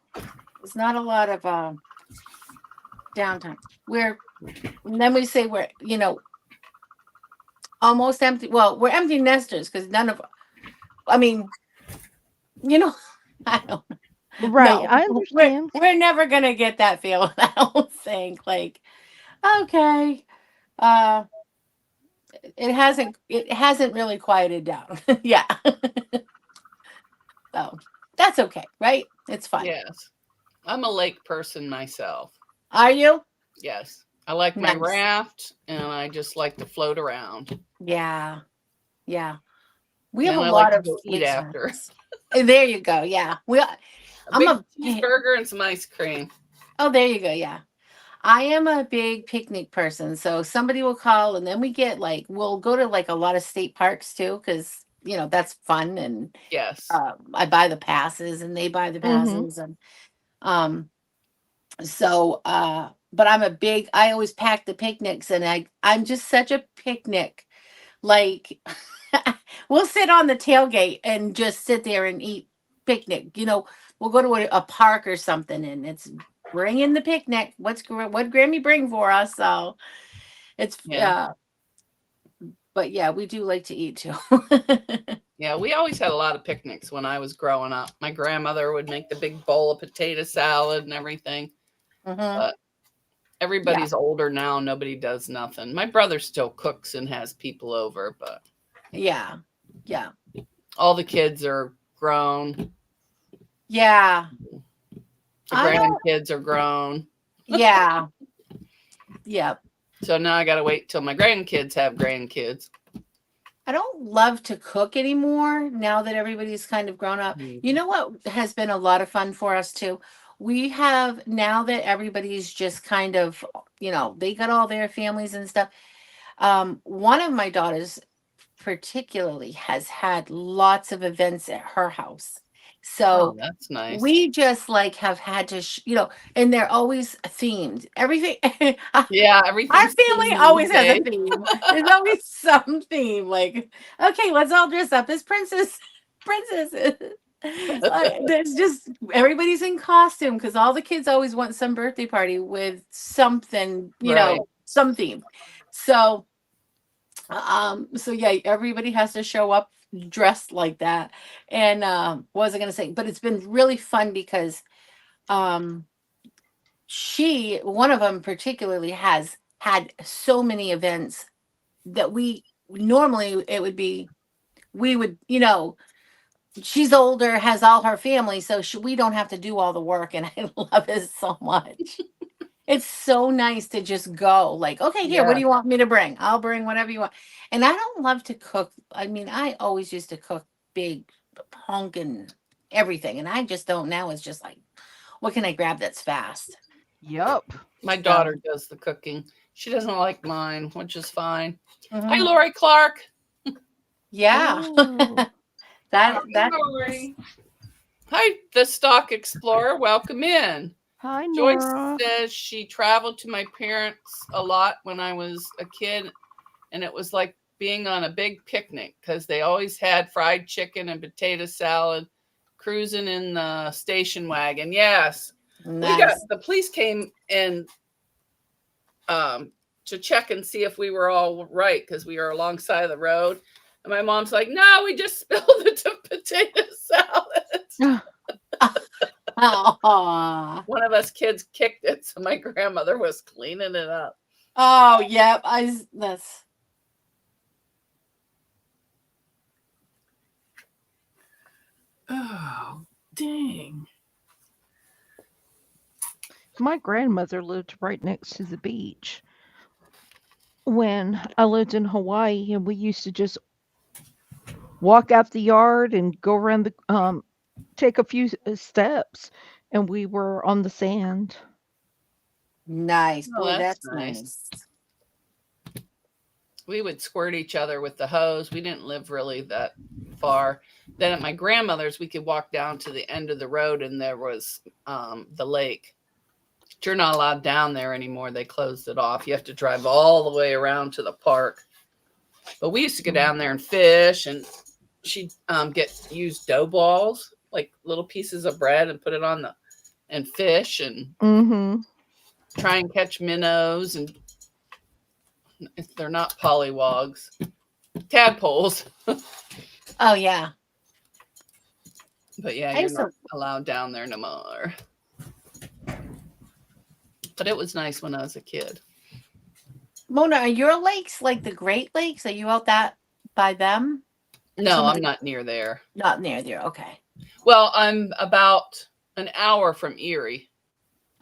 [SPEAKER 4] it's not a lot of downtime. And then we say we're, almost empty. Well, we're empty nesters because I mean, I don't
[SPEAKER 2] Right,
[SPEAKER 4] know.
[SPEAKER 2] I
[SPEAKER 4] We're,
[SPEAKER 2] understand.
[SPEAKER 4] we're never going to get that feeling, I don't think. Like, okay. Uh, it hasn't really quieted down. Yeah. So that's okay, right? It's fun.
[SPEAKER 1] Yes. I'm a lake person myself.
[SPEAKER 4] Are you?
[SPEAKER 1] Yes. I like my
[SPEAKER 4] Nice.
[SPEAKER 1] raft, and I just like to float around.
[SPEAKER 4] Yeah. Yeah. We have
[SPEAKER 1] And
[SPEAKER 4] a
[SPEAKER 1] I like
[SPEAKER 4] lot
[SPEAKER 1] to
[SPEAKER 4] of
[SPEAKER 1] go eat
[SPEAKER 4] lakes around
[SPEAKER 1] after.
[SPEAKER 4] us. There you go. Yeah.
[SPEAKER 1] A
[SPEAKER 4] I'm
[SPEAKER 1] big
[SPEAKER 4] a
[SPEAKER 1] cheeseburger and some ice cream.
[SPEAKER 4] Oh, there you go. Yeah. I am a big picnic person. So somebody will call, and then we'll go to like a lot of state parks too, because, that's fun. And
[SPEAKER 1] Yes.
[SPEAKER 4] I buy the passes and they buy the
[SPEAKER 2] Mm-hmm.
[SPEAKER 4] passes. And um, so, but I always pack the picnics, and I'm just such a picnic. Like, we'll sit on the tailgate and just sit there and eat picnic. We'll go to a park or something, and it's bring in the picnic. What Grammy bring for us? So it's
[SPEAKER 1] Yeah.
[SPEAKER 4] but yeah, we do like to eat too.
[SPEAKER 1] Yeah, we always had a lot of picnics when I was growing up. My grandmother would make the big bowl of potato salad and everything.
[SPEAKER 4] Mhm.
[SPEAKER 1] But everybody's older now. Nobody does nothing. My brother still cooks and has people over, but
[SPEAKER 4] Yeah, yeah,
[SPEAKER 1] all the kids are grown.
[SPEAKER 4] yeah.
[SPEAKER 1] The
[SPEAKER 4] I don't.
[SPEAKER 1] grandkids are grown.
[SPEAKER 4] Yeah, yeah.
[SPEAKER 1] So now I got to wait till my grandkids have grandkids.
[SPEAKER 4] I don't love to cook anymore now that everybody's kind of grown up. You know what has been a lot of fun for us too? We have, now that everybody's just kind of, they got all their families and stuff. One of my daughters particularly has had lots of events at her house.
[SPEAKER 1] Oh,
[SPEAKER 4] So
[SPEAKER 1] that's nice.
[SPEAKER 4] we just like have had to, and they're always themed. Everything.
[SPEAKER 1] Yeah,
[SPEAKER 4] Our
[SPEAKER 1] everything's
[SPEAKER 4] family
[SPEAKER 1] themed
[SPEAKER 4] always
[SPEAKER 1] these
[SPEAKER 4] has a
[SPEAKER 1] days.
[SPEAKER 4] theme. There's always some theme. Like, okay, let's all dress up as princesses. There's just everybody's in costume because all the kids always want some birthday party with something,
[SPEAKER 1] Right.
[SPEAKER 4] some theme. So yeah, everybody has to show up dressed like that. And what was I gonna say? But it's been really fun because um one of them particularly has had so many events that normally it would be, we would, she's older, has all her family, so we don't have to do all the work, and I love it so much. It's so nice to just go like, okay, here, what do
[SPEAKER 1] Yeah.
[SPEAKER 4] you want me to bring? I'll bring whatever you want. And I don't love to cook. I mean, I always used to cook big honking everything, and I just don't now. It's just like, what can I grab that's fast?
[SPEAKER 2] Yup.
[SPEAKER 1] My daughter does the cooking. She doesn't like mine, which is fine.
[SPEAKER 4] Mhm.
[SPEAKER 1] Hi, Lori Clark.
[SPEAKER 4] Yeah.
[SPEAKER 2] Oh.
[SPEAKER 4] That
[SPEAKER 3] Lori.
[SPEAKER 1] Hi, the Stock Explorer. Welcome in.
[SPEAKER 2] Hi,
[SPEAKER 1] Joyce
[SPEAKER 2] Nora.
[SPEAKER 1] says she traveled to my parents a lot when I was a kid, and it was like being on a big picnic because they always had fried chicken and potato salad, cruising in the station wagon. Yes,
[SPEAKER 4] nice.
[SPEAKER 1] the police came in to check and see if we were all right because we were alongside of the road. And my mom's like, "No, we just spilled the potato salad."
[SPEAKER 4] Aw.
[SPEAKER 1] One of us kids kicked it, so my grandmother was cleaning it up.
[SPEAKER 4] Oh, yep. That's
[SPEAKER 3] Oh, dang.
[SPEAKER 2] My grandmother lived right next to the beach when I lived in Hawaii, and we used to just walk out the yard and go around the take a few steps, and we were on the sand.
[SPEAKER 4] nice.
[SPEAKER 1] Oh,
[SPEAKER 4] Boy,
[SPEAKER 1] that's
[SPEAKER 4] that's
[SPEAKER 1] nice.
[SPEAKER 4] nice.
[SPEAKER 1] We would squirt each other with the hose. We didn't live really that far. Then at my grandmother's, we could walk down to the end of the road, and there was the lake. But you're not allowed down there anymore. They closed it off. You have to drive all the way around to the park. But we used to go down there and fish, and she'd use dough balls, like little pieces of bread, and put it on and fish and
[SPEAKER 2] Mm-hmm.
[SPEAKER 1] try and catch minnows, and if they're not pollywogs, tadpoles.
[SPEAKER 4] Oh, yeah.
[SPEAKER 1] But yeah,
[SPEAKER 4] I
[SPEAKER 1] you're
[SPEAKER 4] used to-
[SPEAKER 1] not allowed down there no more. But it was nice when I was a kid.
[SPEAKER 4] Mona, are your lakes like the Great Lakes? Are you out that by them?
[SPEAKER 1] No, I'm not near there.
[SPEAKER 4] Not near there. Okay.
[SPEAKER 1] Well, I'm about an hour from Erie.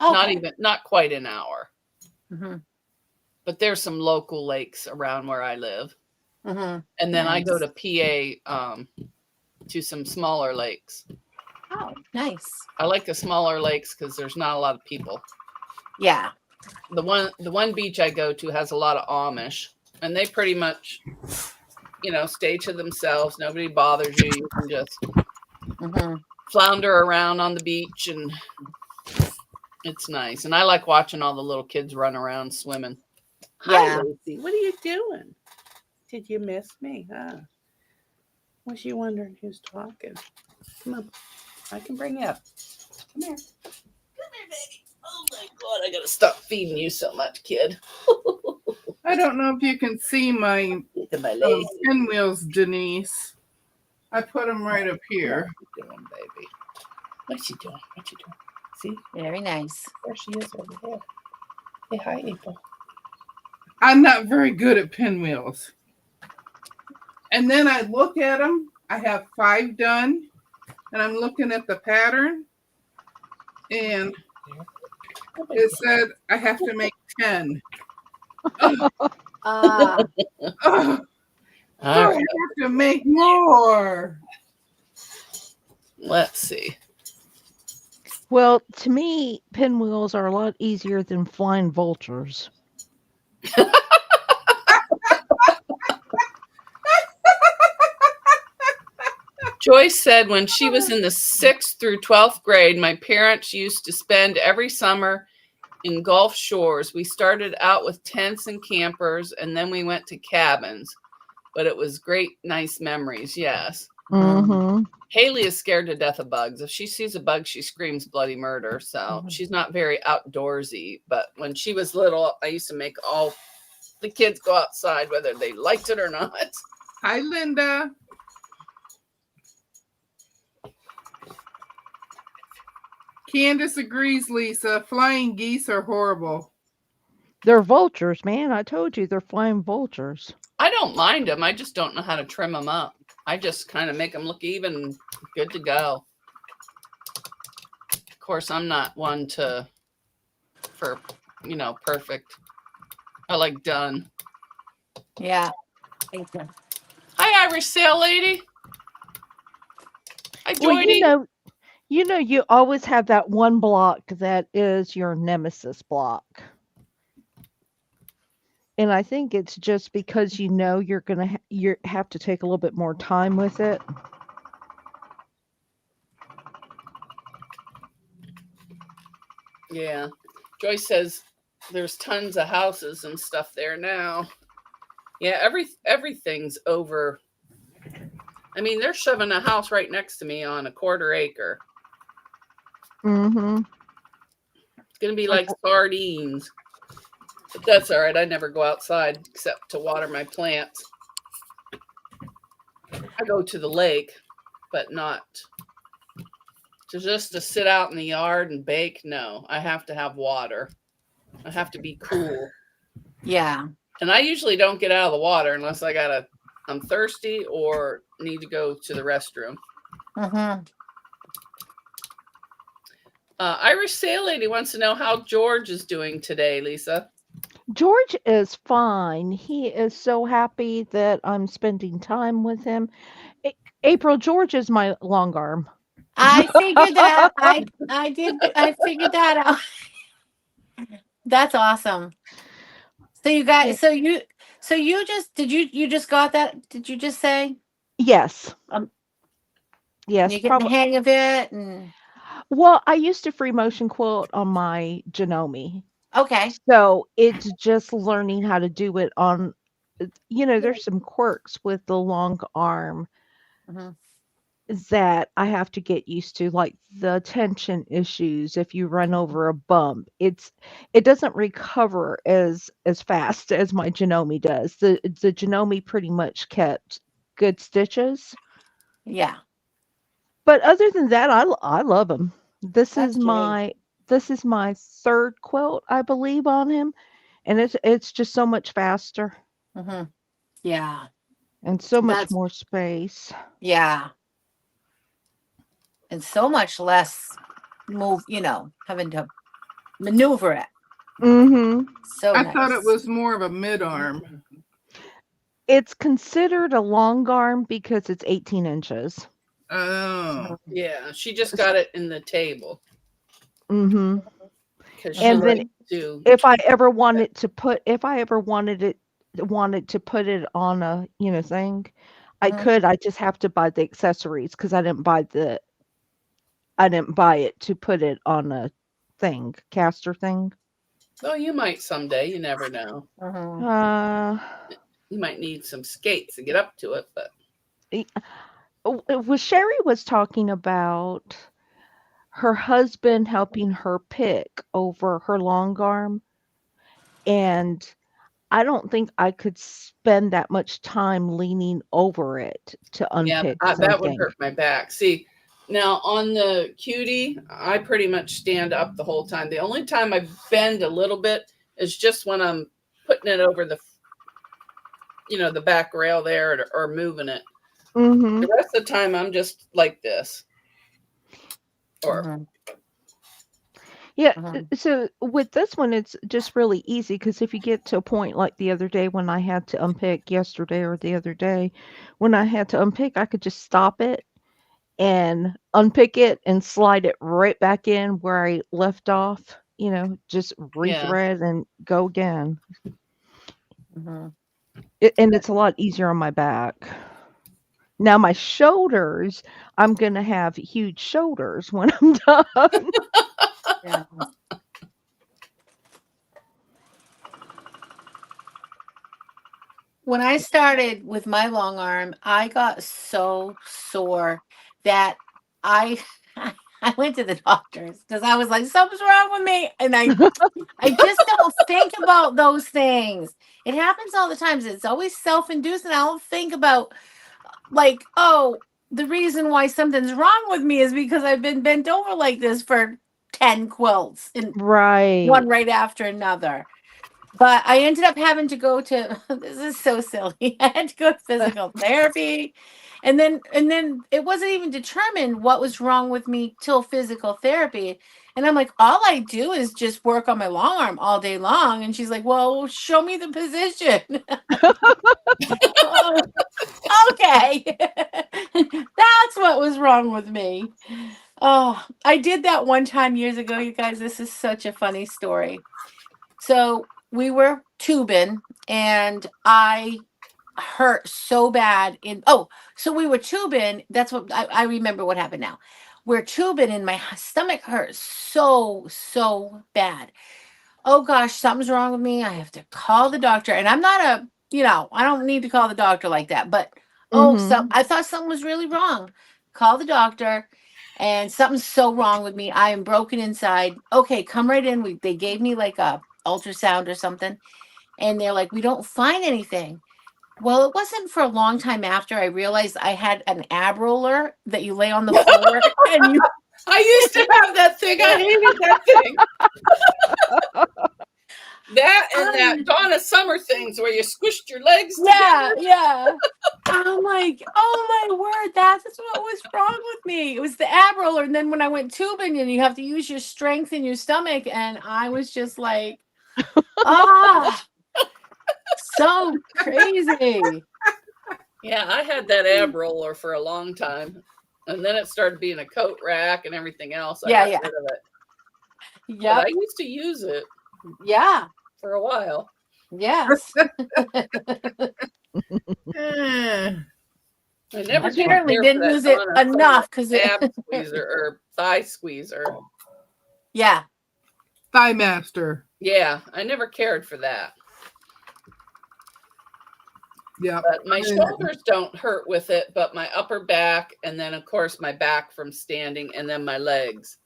[SPEAKER 4] Okay.
[SPEAKER 1] Not quite an hour.
[SPEAKER 4] Mm-hmm.
[SPEAKER 1] But there's some local lakes around where I live.
[SPEAKER 4] Mm-hmm.
[SPEAKER 1] And then I go
[SPEAKER 4] Nice.
[SPEAKER 1] to PA to some smaller lakes.
[SPEAKER 4] Oh, nice.
[SPEAKER 1] I like the smaller lakes because there's not a lot of people.
[SPEAKER 4] Yeah.
[SPEAKER 1] The one beach I go to has a lot of Amish, and they pretty much, stay to themselves. Nobody bothers you. You can just
[SPEAKER 4] Mm-hmm.
[SPEAKER 1] flounder around on the beach, and it's nice. And I like watching all the little kids run around swimming.
[SPEAKER 4] Yeah.
[SPEAKER 1] Hi, Lucy. What are you doing? Did you miss me? Huh? Was you wondering who's talking? Come on. I can bring you up. Come here. Come here, baby. Oh my God, I gotta stop feeding you so much, kid.
[SPEAKER 3] I don't know if you can see my
[SPEAKER 1] Look at my legs.
[SPEAKER 3] pinwheels, Denise. I put them right up here.
[SPEAKER 1] What you doing, baby? What's she doing? What you doing? See?
[SPEAKER 4] Very nice.
[SPEAKER 1] There she is over there. Say hi, April.
[SPEAKER 3] I'm not very good at pinwheels. And then I look at them. I have 5 done. And I'm looking at the pattern. And it said I have to make 10.
[SPEAKER 4] Uh,
[SPEAKER 3] Oh,
[SPEAKER 1] All
[SPEAKER 3] I
[SPEAKER 1] right.
[SPEAKER 3] have to make more.
[SPEAKER 1] Let's see.
[SPEAKER 2] Well, to me, pinwheels are a lot easier than flying vultures.
[SPEAKER 1] Joyce said when she was in the 6th through 12th grade, my parents used to spend every summer in Gulf Shores. We started out with tents and campers, and then we went to cabins. But it was great, nice memories. Yes.
[SPEAKER 2] Mm-hmm.
[SPEAKER 1] Haley is scared to death of bugs. If she sees a bug, she screams bloody murder. So she's not very outdoorsy. But when she was little, I used to make all the kids go outside, whether they liked it or not.
[SPEAKER 3] Hi, Linda. Candace agrees, Lisa. Flying geese are horrible.
[SPEAKER 2] They're vultures, man. I told you they're flying vultures.
[SPEAKER 1] I don't mind them. I just don't know how to trim them up. I just kind of make them look even and good to go. Of course, I'm not one for perfect. I like done.
[SPEAKER 4] yeah. Thank you.
[SPEAKER 1] Hi, Irish Sail Lady. Hi,
[SPEAKER 2] Well,
[SPEAKER 1] Joydy.
[SPEAKER 2] You know, you always have that one block that is your nemesis block. And I think it's just because you know you're gonna you have to take a little bit more time with it.
[SPEAKER 1] Yeah. Joyce says there's tons of houses and stuff there now. Yeah, everything's over. I mean, they're shoving a house right next to me on a 1/4 acre.
[SPEAKER 2] Mm-hmm.
[SPEAKER 1] It's gonna be like sardines. But that's all right. I never go outside except to water my plants. I go to the lake, but not to sit out in the yard and bake. No, I have to have water. I have to be cool.
[SPEAKER 4] Yeah.
[SPEAKER 1] And I usually don't get out of the water unless I'm thirsty or need to go to the restroom.
[SPEAKER 4] Mm-hmm.
[SPEAKER 1] Irish Sail Lady wants to know how George is doing today, Lisa.
[SPEAKER 2] George is fine. He is so happy that I'm spending time with him. April, George is my long arm.
[SPEAKER 4] I figured that. I figured that out. That's awesome. So you guys, so you just got that? Did you just say?
[SPEAKER 2] Yes.
[SPEAKER 4] Um,
[SPEAKER 2] Yes,
[SPEAKER 4] You're getting the
[SPEAKER 2] probably.
[SPEAKER 4] hang of it, and
[SPEAKER 2] Well, I used to free motion quilt on my Janome.
[SPEAKER 4] okay.
[SPEAKER 2] So it's just learning how to do it on, there's some quirks with the long arm
[SPEAKER 4] Mhm.
[SPEAKER 2] that I have to get used to, like the tension issues. If you run over a bump, it doesn't recover as fast as my Janome does. The Janome pretty much kept good stitches,
[SPEAKER 4] Yeah,
[SPEAKER 2] but other than that, I love him. This
[SPEAKER 4] that's
[SPEAKER 2] is
[SPEAKER 4] great.
[SPEAKER 2] my third quilt, I believe, on him, and it's just so much faster
[SPEAKER 4] Mm-hmm. Yeah,
[SPEAKER 2] and so much
[SPEAKER 4] that's
[SPEAKER 2] more space.
[SPEAKER 4] yeah, and so much less move. Having to maneuver it.
[SPEAKER 2] Mhm.
[SPEAKER 4] So
[SPEAKER 3] I
[SPEAKER 4] nice.
[SPEAKER 3] thought it was more of a mid arm.
[SPEAKER 2] It's considered a long arm because it's 18 inches.
[SPEAKER 3] Oh.
[SPEAKER 1] Yeah, she just got it in the table
[SPEAKER 2] Mhm.
[SPEAKER 1] because she
[SPEAKER 2] And then
[SPEAKER 1] likes to.
[SPEAKER 2] if I ever wanted to put it on a, thing, I
[SPEAKER 4] Mhm.
[SPEAKER 2] could. I just have to buy the accessories because I didn't buy it to put it on a thing, caster thing.
[SPEAKER 1] Oh, you might someday. You never know.
[SPEAKER 4] Mhm.
[SPEAKER 2] Uh,
[SPEAKER 1] You might need some skates to get up to it, but
[SPEAKER 2] Sherry was talking about her husband helping her pick over her long arm, and I don't think I could spend that much time leaning over it to
[SPEAKER 1] yeah,
[SPEAKER 2] unpick
[SPEAKER 1] that would
[SPEAKER 2] something.
[SPEAKER 1] hurt my back. See, now on the cutie, I pretty much stand up the whole time. The only time I bend a little bit is just when I'm putting it over the back rail there or moving it.
[SPEAKER 2] Mhm.
[SPEAKER 1] The rest of the time, I'm just like this. Or
[SPEAKER 4] Mhm.
[SPEAKER 2] Yeah,
[SPEAKER 4] Mhm.
[SPEAKER 2] so with this one, it's just really easy because if you get to a point like the other day when I had to unpick yesterday or the other day, when I had to unpick, I could just stop it and unpick it and slide it right back in where I left off, just
[SPEAKER 1] yeah,
[SPEAKER 2] rethread and go again.
[SPEAKER 4] Mhm.
[SPEAKER 2] And it's a lot easier on my back. Now my shoulders, I'm gonna have huge shoulders when I'm done.
[SPEAKER 4] Yeah. When I started with my long arm, I got so sore that I I went to the doctors because I was like, something's wrong with me. And I just don't think about those things. It happens all the times. It's always self-induced, and I don't think about like, oh, the reason why something's wrong with me is because I've been bent over like this for 10 quilts and
[SPEAKER 2] Right.
[SPEAKER 4] one right after another. But I ended up having to go to this is so silly. I had to go to physical therapy. And then it wasn't even determined what was wrong with me till physical therapy. And I'm like, all I do is just work on my long arm all day long. And she's like, well, show me the position. Oh, okay. That's what was wrong with me. Oh, I did that one time years ago, you guys. This is such a funny story. So we were tubing and I hurt so bad so we were tubing. That's what I remember what happened now. We're tubing and my stomach hurt so bad. Oh gosh, something's wrong with me. I have to call the doctor. And I'm not I don't need to call the doctor like that. But I thought something was really wrong. Call the doctor and something's so wrong with me. I am broken inside. Okay, come right in. They gave me like a ultrasound or something. And they're like, we don't find anything. Well, it wasn't for a long time after I realized I had an ab roller that you lay on the floor and you
[SPEAKER 1] I used to have that thing. I hated that thing. That and that Donna Summer things where you squished your legs together.
[SPEAKER 4] Yeah. I'm like, oh my word, that's what was wrong with me. It was the ab roller. And then when I went tubing and you have to use your strength in your stomach, and I was just like, so crazy.
[SPEAKER 1] Yeah, I had that ab roller for a long time. And then it started being a coat rack and everything else. I got rid of it.
[SPEAKER 4] Yeah.
[SPEAKER 1] I used to use it.
[SPEAKER 4] Yeah.
[SPEAKER 1] For a while.
[SPEAKER 4] Yes.
[SPEAKER 1] I never
[SPEAKER 4] apparently didn't use it enough because
[SPEAKER 1] ab squeezer or thigh squeezer.
[SPEAKER 4] Yeah.
[SPEAKER 3] Thigh master.
[SPEAKER 1] Yeah, I never cared for that.
[SPEAKER 3] Yeah.
[SPEAKER 1] But my shoulders don't hurt with it, but my upper back, and then of course my back from standing, and then my legs.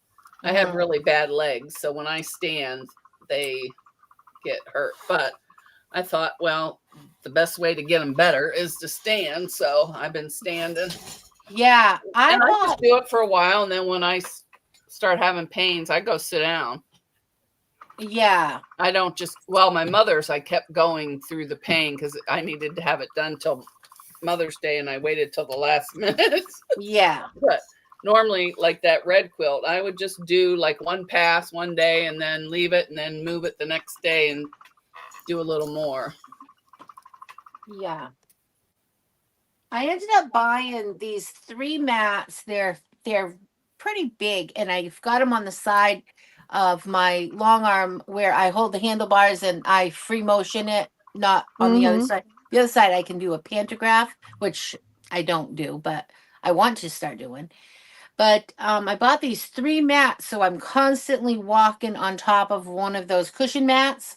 [SPEAKER 1] I have really bad legs, so when I stand, they get hurt. But I thought, well, the best way to get them better is to stand. So I've been standing.
[SPEAKER 4] Yeah,
[SPEAKER 1] I just do it for a while, and then when I start having pains, I go sit down.
[SPEAKER 4] Yeah.
[SPEAKER 1] I don't just, well, my mother's, I kept going through the pain because I needed to have it done till Mother's Day, and I waited till the last minute.
[SPEAKER 4] Yeah.
[SPEAKER 1] But normally, like that red quilt, I would just do like one pass one day and then leave it and then move it the next day and do a little more.
[SPEAKER 4] Yeah. I ended up buying these 3 mats. They're pretty big, and I've got them on the side of my long arm where I hold the handlebars and I free motion it, not on the other side. The other side I can do a pantograph, which I don't do, but I want to start doing. But I bought these 3 mats, so I'm constantly walking on top of one of those cushion mats.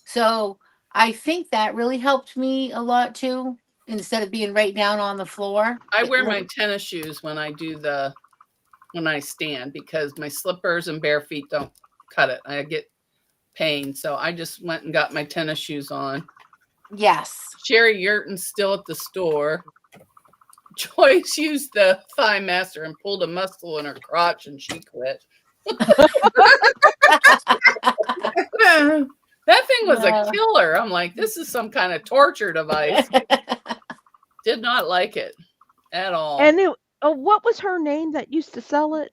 [SPEAKER 4] So I think that really helped me a lot too, instead of being right down on the floor.
[SPEAKER 1] I wear my tennis shoes when I stand because my slippers and bare feet don't cut it. I get pain. So I just went and got my tennis shoes on.
[SPEAKER 4] Yes.
[SPEAKER 1] Sherry Yurton's still at the store. Joyce used the thigh master and pulled a muscle in her crotch and she quit. That thing was a killer. I'm like, this is some kind of torture device. Did not like it at all.
[SPEAKER 2] And what was her name that used to sell it?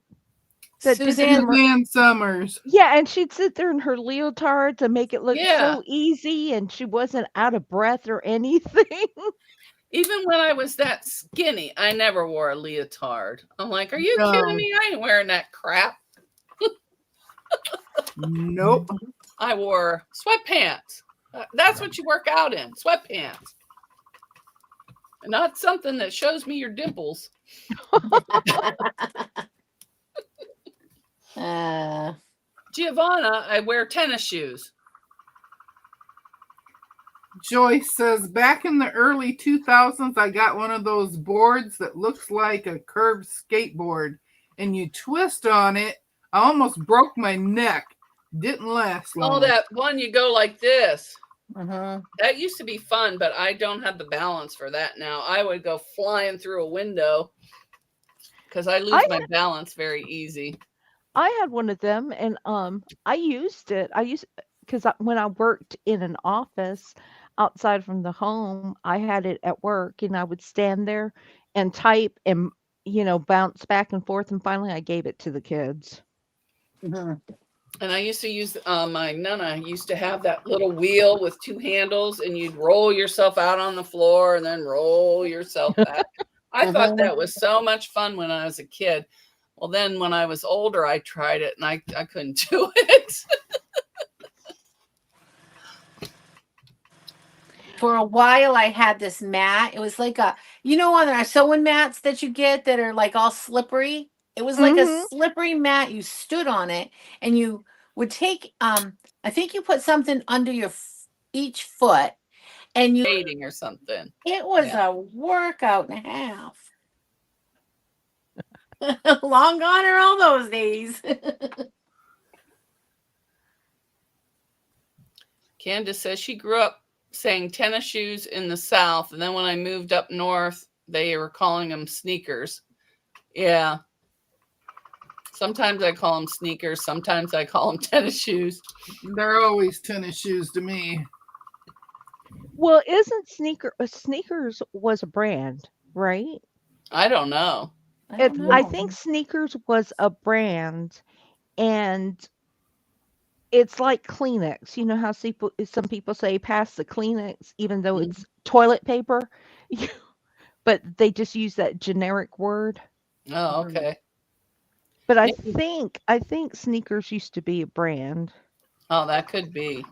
[SPEAKER 3] Suzanne Summers.
[SPEAKER 2] Yeah, and she'd sit there in her leotards and make it look so easy, and she wasn't out of breath or anything.
[SPEAKER 1] Even when I was that skinny, I never wore a leotard. I'm like, are you kidding me? I ain't wearing that crap.
[SPEAKER 3] Nope.
[SPEAKER 1] I wore sweatpants. That's what you work out in, sweatpants. Not something that shows me your dimples. Giovanna, I wear tennis shoes.
[SPEAKER 3] Joyce says, back in the early 2000s, I got one of those boards that looks like a curved skateboard, and you twist on it. I almost broke my neck. Didn't last long.
[SPEAKER 1] Oh, that one you go like this. That used to be fun, but I don't have the balance for that now. I would go flying through a window because I lose my balance very easy.
[SPEAKER 2] I had one of them, and I used it. Because when I worked in an office outside from the home, I had it at work, and I would stand there and type and bounce back and forth, and finally I gave it to the kids.
[SPEAKER 1] And I used to use my Nana used to have that little wheel with 2 handles, and you'd roll yourself out on the floor and then roll yourself back. I thought that was so much fun when I was a kid. Well, then when I was older, I tried it and I couldn't do it.
[SPEAKER 4] For a while, I had this mat. It was like on our sewing mats that you get that are like all slippery. It was like a slippery mat. You stood on it and you would take, I think you put something under each foot and you,
[SPEAKER 1] Dating or something.
[SPEAKER 4] it was a workout and a half. Long gone are all those days.
[SPEAKER 1] Candace says she grew up saying tennis shoes in the South. And then when I moved up north, they were calling them sneakers. Yeah. Sometimes I call them sneakers. Sometimes I call them tennis shoes.
[SPEAKER 3] They're always tennis shoes to me.
[SPEAKER 2] Well, isn't Sneakers was a brand, right?
[SPEAKER 1] I don't know.
[SPEAKER 2] I think Sneakers was a brand, and it's like Kleenex. You know how some people say pass the Kleenex, even though it's toilet paper, but they just use that generic word.
[SPEAKER 1] Oh, okay.
[SPEAKER 2] But I think Sneakers used to be a brand.
[SPEAKER 1] Oh, that could be.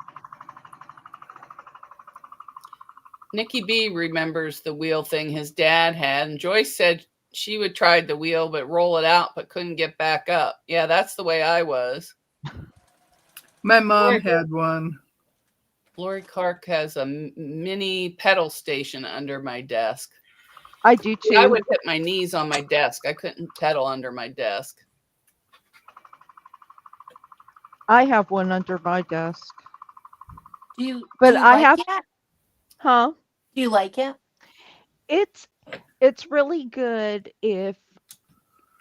[SPEAKER 1] Nikki B remembers the wheel thing his dad had, and Joyce said she would try the wheel but roll it out but couldn't get back up. Yeah, that's the way I was.
[SPEAKER 3] My mom had one.
[SPEAKER 1] Lori Clark has a mini pedal station under my desk.
[SPEAKER 2] I do too.
[SPEAKER 1] I would hit my knees on my desk. I couldn't pedal under my desk.
[SPEAKER 2] I have one under my desk.
[SPEAKER 4] Do you
[SPEAKER 2] I have
[SPEAKER 4] it?
[SPEAKER 2] Huh?
[SPEAKER 4] Do you like it?
[SPEAKER 2] It's really good if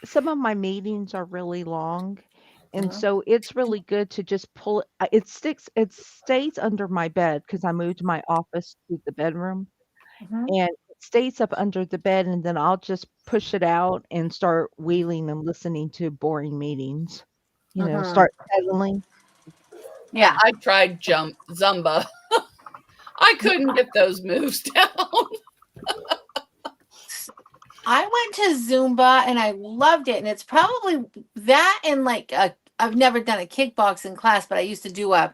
[SPEAKER 2] some of my meetings are really long, and so it's really good to just pull it. It stays under my bed because I moved my office to the bedroom, and it stays up under the bed, and then I'll just push it out and start wheeling and listening to boring meetings. Start pedaling.
[SPEAKER 4] Yeah.
[SPEAKER 1] I tried Zumba. I couldn't get those moves down.
[SPEAKER 4] I went to Zumba and I loved it. And it's probably that and like I've never done a kickboxing class, but I used to do I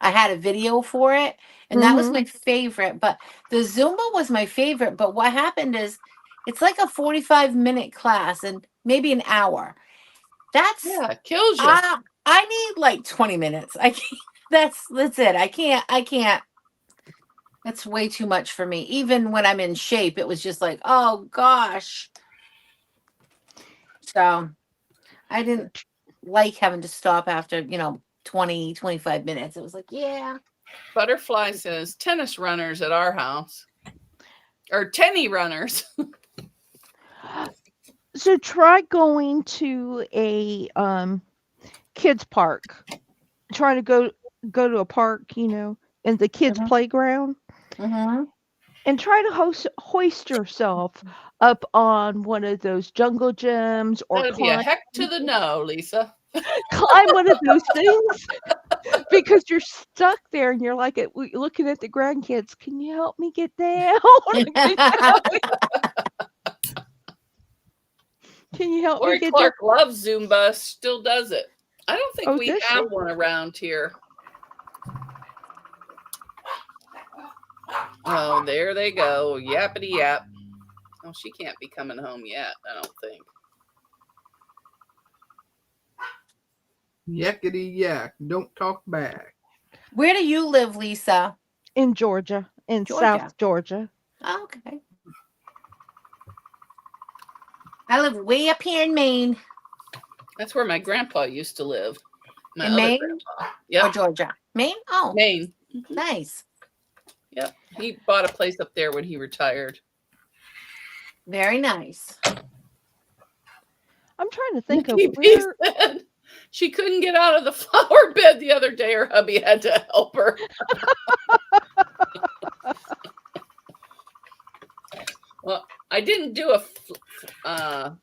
[SPEAKER 4] had a video for it. And that was my favorite. But the Zumba was my favorite. But what happened is it's like a 45-minute class and maybe an hour.
[SPEAKER 1] It kills you.
[SPEAKER 4] I need like 20 minutes. I can't, that's it. I can't. That's way too much for me. Even when I'm in shape, it was just like, oh gosh. So I didn't like having to stop after, 20, 25 minutes. It was like, yeah.
[SPEAKER 1] Butterfly says tennis runners at our house. Or tenny runners.
[SPEAKER 2] So try going to a kids park. Try to go to a park, in the kids' playground. And try to hoist yourself up on one of those jungle gyms or
[SPEAKER 1] That'd be a heck to the no, Lisa.
[SPEAKER 2] climb one of those things because you're stuck there and you're like looking at the grandkids. Can you help me get down? Can you help me get
[SPEAKER 1] Clark loves Zumba, still does it. I don't think we
[SPEAKER 2] does
[SPEAKER 1] have
[SPEAKER 2] she?
[SPEAKER 1] one around here. Oh, there they go. Yappity yap. Oh, she can't be coming home yet, I don't think.
[SPEAKER 3] Yakety yak. Don't talk back.
[SPEAKER 4] Where do you live, Lisa?
[SPEAKER 2] in Georgia, in South Georgia.
[SPEAKER 4] Oh, okay. I live way up here in Maine.
[SPEAKER 1] That's where my grandpa used to live. My
[SPEAKER 4] In
[SPEAKER 1] other
[SPEAKER 4] Maine?
[SPEAKER 1] grandpa.
[SPEAKER 4] Or
[SPEAKER 1] Yep.
[SPEAKER 4] Georgia? Maine? Oh,
[SPEAKER 1] Maine.
[SPEAKER 4] nice.
[SPEAKER 1] Yep. He bought a place up there when he retired.
[SPEAKER 4] Very nice.
[SPEAKER 2] I'm trying to think of
[SPEAKER 1] Nikki B
[SPEAKER 2] where.
[SPEAKER 1] said she couldn't get out of the flower bed the other day. Her hubby had to help her. Well, I didn't do a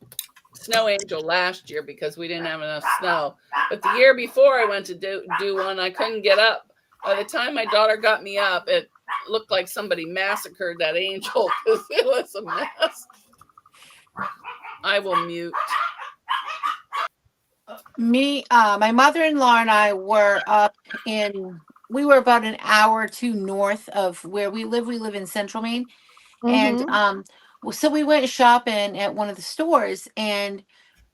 [SPEAKER 1] snow angel last year because we didn't have enough snow. But the year before I went to do one, I couldn't get up. By the time my daughter got me up, it looked like somebody massacred that angel because it was a mess. I will mute.
[SPEAKER 4] My mother-in-law and I were we were about an hour or two north of where we live. We live in Central Maine. And
[SPEAKER 2] Mhm.
[SPEAKER 4] so we went shopping at one of the stores, and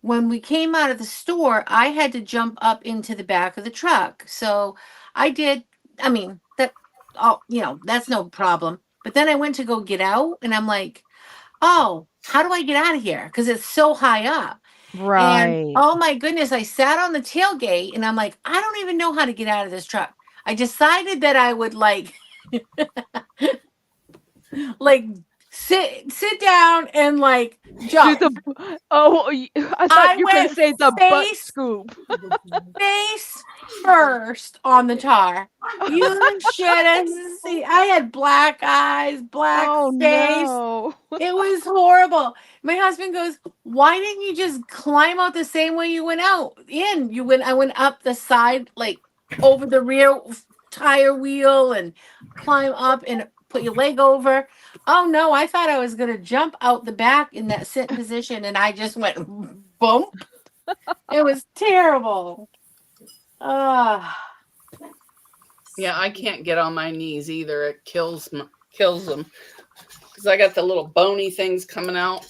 [SPEAKER 4] when we came out of the store, I had to jump up into the back of the truck. So I did. I mean, that's no problem. But then I went to go get out, and I'm like, oh, how do I get out of here? Because it's so high up. And
[SPEAKER 2] Right.
[SPEAKER 4] oh my goodness, I sat on the tailgate, and I'm like, I don't even know how to get out of this truck. I decided that I would like sit down and like
[SPEAKER 2] Do
[SPEAKER 4] jump.
[SPEAKER 2] I thought
[SPEAKER 4] I
[SPEAKER 2] you were gonna
[SPEAKER 4] went
[SPEAKER 2] say the butt
[SPEAKER 4] face
[SPEAKER 2] scoop.
[SPEAKER 4] face first on the tar. You should have seen. I had black eyes, black
[SPEAKER 2] Oh,
[SPEAKER 4] face.
[SPEAKER 2] no.
[SPEAKER 4] It was horrible. My husband goes, "Why didn't you just climb out the same way you went out in? I went up the side, like over the rear tire wheel, and climb up and put your leg over. Oh no, I thought I was gonna jump out the back in that sit position, and I just went bump. It was terrible. Ah,
[SPEAKER 1] Yeah, I can't get on my knees either. It kills them because I got the little bony things coming out.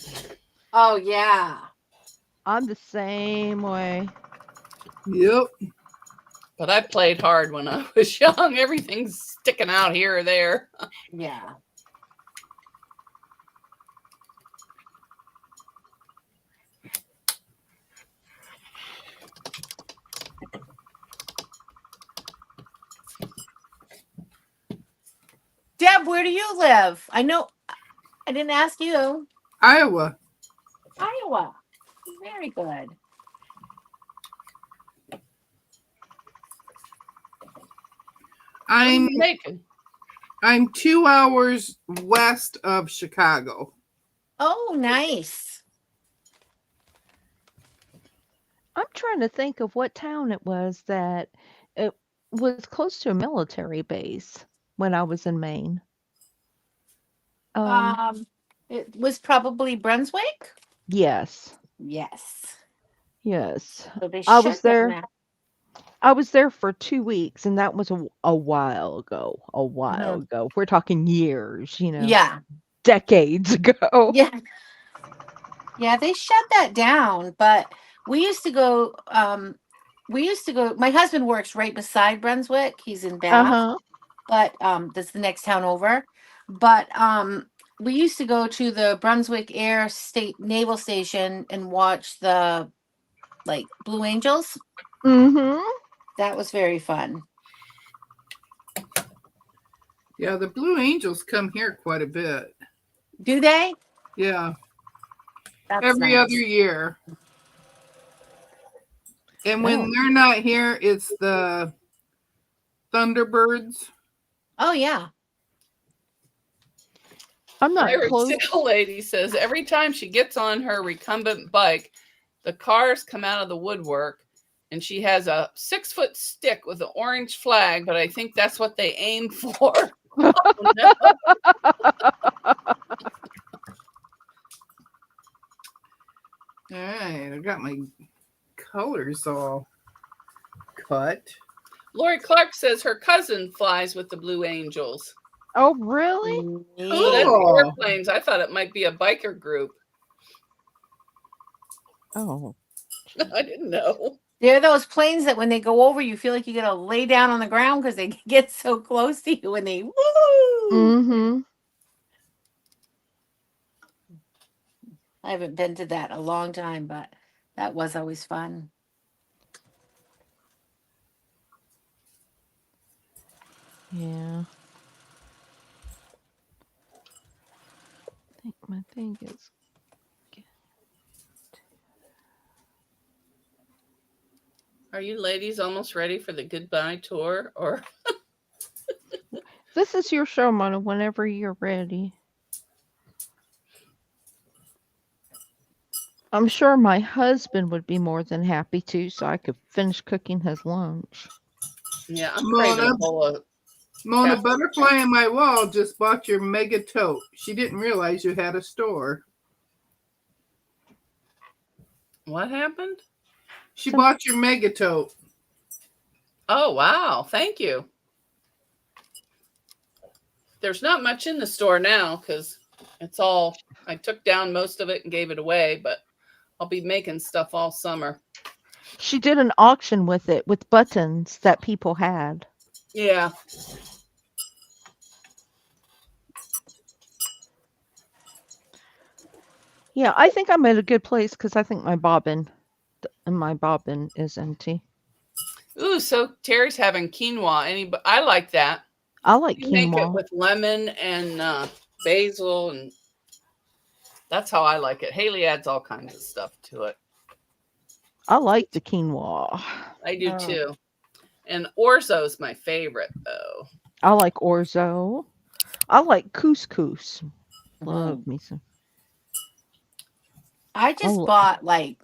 [SPEAKER 4] oh yeah.
[SPEAKER 2] I'm the same way.
[SPEAKER 3] Yep.
[SPEAKER 1] But I played hard when I was young. Everything's sticking out here or there.
[SPEAKER 4] Yeah. Deb, where do you live? I know I didn't ask you.
[SPEAKER 3] Iowa.
[SPEAKER 4] Iowa. Very good.
[SPEAKER 1] What are
[SPEAKER 3] I'm
[SPEAKER 1] you making?
[SPEAKER 3] I'm 2 hours west of Chicago.
[SPEAKER 4] Oh, nice.
[SPEAKER 2] I'm trying to think of what town it was that it was close to a military base when I was in Maine.
[SPEAKER 4] It was probably Brunswick.
[SPEAKER 2] Yes.
[SPEAKER 4] Yes.
[SPEAKER 2] Yes.
[SPEAKER 4] So they
[SPEAKER 2] I
[SPEAKER 4] shut
[SPEAKER 2] was
[SPEAKER 4] down
[SPEAKER 2] there.
[SPEAKER 4] that.
[SPEAKER 2] I was there for 2 weeks, and that was a while ago. A while
[SPEAKER 4] Mhm.
[SPEAKER 2] ago. We're talking years,
[SPEAKER 4] Yeah.
[SPEAKER 2] decades ago.
[SPEAKER 4] Yeah. Yeah, they shut that down, but we used to go my husband works right beside Brunswick. He's in Bath,
[SPEAKER 2] Uh-huh.
[SPEAKER 4] but that's the next town over. But we used to go to the Brunswick Air State Naval Station and watch the Blue Angels.
[SPEAKER 2] Mhm.
[SPEAKER 4] That was very fun.
[SPEAKER 3] Yeah, the Blue Angels come here quite a bit.
[SPEAKER 4] Do they?
[SPEAKER 3] Yeah,
[SPEAKER 4] That's
[SPEAKER 3] every
[SPEAKER 4] nice.
[SPEAKER 3] other year. And when
[SPEAKER 2] Oh.
[SPEAKER 3] they're not here, it's the Thunderbirds.
[SPEAKER 4] Oh yeah.
[SPEAKER 2] I'm not
[SPEAKER 1] Irish
[SPEAKER 2] close.
[SPEAKER 1] Seal Lady says every time she gets on her recumbent bike, the cars come out of the woodwork, and she has a 6-foot stick with an orange flag, but I think that's what they aim for. Oh, no.
[SPEAKER 3] All right, I got my colors all cut.
[SPEAKER 1] Lori Clark says her cousin flies with the Blue Angels.
[SPEAKER 2] Oh, really?
[SPEAKER 1] So that's
[SPEAKER 3] Cool.
[SPEAKER 1] airplanes. I thought it might be a biker group.
[SPEAKER 2] Oh.
[SPEAKER 1] I didn't know.
[SPEAKER 4] They're those planes that when they go over, you feel like you gotta lay down on the ground because they get so close to you and they woo.
[SPEAKER 2] Mhm.
[SPEAKER 4] I haven't been to that in a long time, but that was always fun.
[SPEAKER 2] Yeah. I think my thing is
[SPEAKER 1] Are you ladies almost ready for the goodbye tour? Or
[SPEAKER 2] this is your show, Mona, whenever you're ready. I'm sure my husband would be more than happy to, so I could finish cooking his lunch.
[SPEAKER 1] yeah, I'm craving a bowl of
[SPEAKER 3] Mona,
[SPEAKER 1] Castle
[SPEAKER 3] Butterfly on my wall just bought your mega tote. She didn't realize you had a store.
[SPEAKER 1] What happened?
[SPEAKER 3] She
[SPEAKER 2] So-
[SPEAKER 3] bought your mega tote.
[SPEAKER 1] Oh, wow. Thank you. There's not much in the store now because it's all, I took down most of it and gave it away, but I'll be making stuff all summer.
[SPEAKER 2] She did an auction with it with buttons that people had.
[SPEAKER 1] Yeah.
[SPEAKER 2] Yeah, I think I'm at a good place because I think my bobbin is empty.
[SPEAKER 1] Ooh, so Terry's having quinoa. I like that.
[SPEAKER 2] I like
[SPEAKER 1] You make it
[SPEAKER 2] quinoa.
[SPEAKER 1] with lemon and basil, and that's how I like it. Haley adds all kinds of stuff to it.
[SPEAKER 2] I like the quinoa.
[SPEAKER 1] I do
[SPEAKER 4] Oh.
[SPEAKER 1] too. And orzo is my favorite, though.
[SPEAKER 2] I like orzo. I like couscous. Love me some.
[SPEAKER 4] I just
[SPEAKER 2] Oh.
[SPEAKER 4] bought like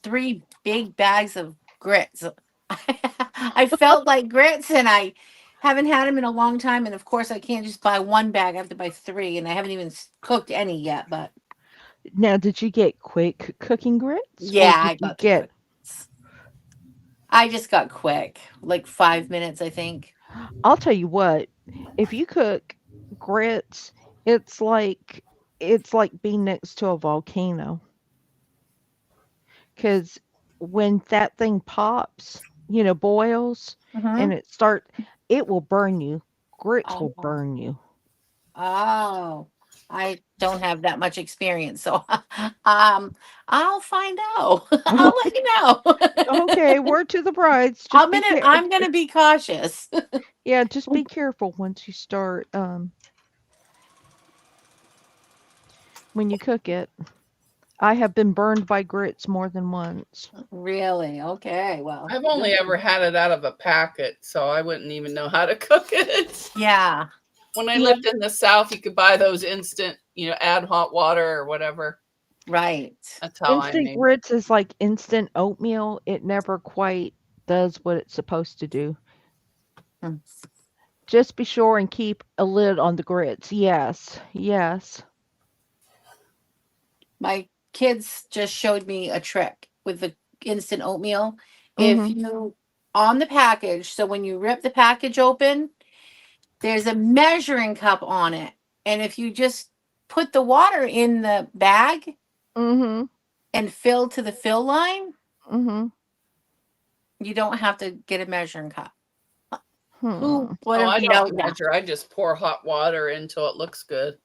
[SPEAKER 4] 3 big bags of grits. I felt like grits and I haven't had them in a long time. And of course, I can't just buy 1 bag. I have to buy 3. And I haven't even cooked any yet. But
[SPEAKER 2] Now, did you get quick cooking grits?
[SPEAKER 4] yeah,
[SPEAKER 2] Or
[SPEAKER 4] I
[SPEAKER 2] did you
[SPEAKER 4] got the
[SPEAKER 2] get?
[SPEAKER 4] quick grits. I just got quick, like 5 minutes, I think.
[SPEAKER 2] I'll tell you what. If you cook grits, it's like being next to a volcano. Because when that thing pops, boils, and it will burn you. Grits will
[SPEAKER 4] Oh.
[SPEAKER 2] burn you.
[SPEAKER 4] Oh, I don't have that much experience, so I'll find out. I'll let you know.
[SPEAKER 2] Okay, word to the brides. Just
[SPEAKER 4] I'm gonna be cautious.
[SPEAKER 2] yeah, just be careful once you start when you cook it. I have been burned by grits more than once.
[SPEAKER 4] Really? Okay. Well,
[SPEAKER 1] I've only ever had it out of a packet, so I wouldn't even know how to cook it.
[SPEAKER 4] yeah.
[SPEAKER 1] When I
[SPEAKER 2] Yeah.
[SPEAKER 1] lived in the South, you could buy those instant, add hot water or whatever.
[SPEAKER 4] Right.
[SPEAKER 1] That's how I
[SPEAKER 2] Instant
[SPEAKER 1] made it.
[SPEAKER 2] grits is like instant oatmeal. It never quite does what it's supposed to do.
[SPEAKER 4] Hmm.
[SPEAKER 2] Just be sure and keep a lid on the grits. Yes. Yes.
[SPEAKER 4] My kids just showed me a trick with the instant oatmeal. If
[SPEAKER 2] Mhm.
[SPEAKER 4] you on the package, so when you rip the package open, there's a measuring cup on it. And if you just put the water in the bag
[SPEAKER 2] Mhm.
[SPEAKER 4] and fill to the fill line,
[SPEAKER 2] Mhm.
[SPEAKER 4] you don't have to get a measuring cup.
[SPEAKER 2] Hmm.
[SPEAKER 4] Who would
[SPEAKER 1] Oh,
[SPEAKER 4] have
[SPEAKER 1] I
[SPEAKER 4] known
[SPEAKER 1] don't
[SPEAKER 4] that?
[SPEAKER 1] measure. I just pour hot water until it looks good.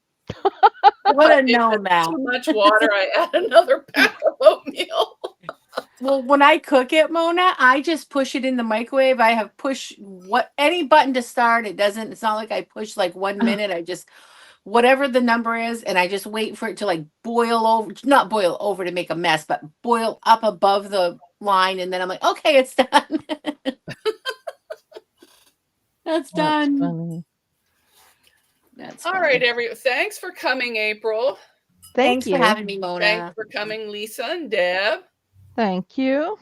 [SPEAKER 4] Would have
[SPEAKER 1] If
[SPEAKER 4] known
[SPEAKER 1] it's
[SPEAKER 4] that.
[SPEAKER 1] too much water, I add another pack of oatmeal.
[SPEAKER 4] Well, when I cook it, Mona, I just push it in the microwave. I have push any button to start. It's not like I push like 1 minute. I just whatever the number is, and I just wait for it to like boil over, not boil over to make a mess, but boil up above the line, and then I'm like, okay, it's done. That's
[SPEAKER 2] That's
[SPEAKER 4] done.
[SPEAKER 2] funny.
[SPEAKER 4] That's
[SPEAKER 1] All
[SPEAKER 4] funny.
[SPEAKER 1] right, thanks for coming, April.
[SPEAKER 2] Thank
[SPEAKER 4] Thanks for
[SPEAKER 2] you.
[SPEAKER 4] having me, Mona.
[SPEAKER 1] Thanks for coming, Lisa and Deb.
[SPEAKER 2] Thank you.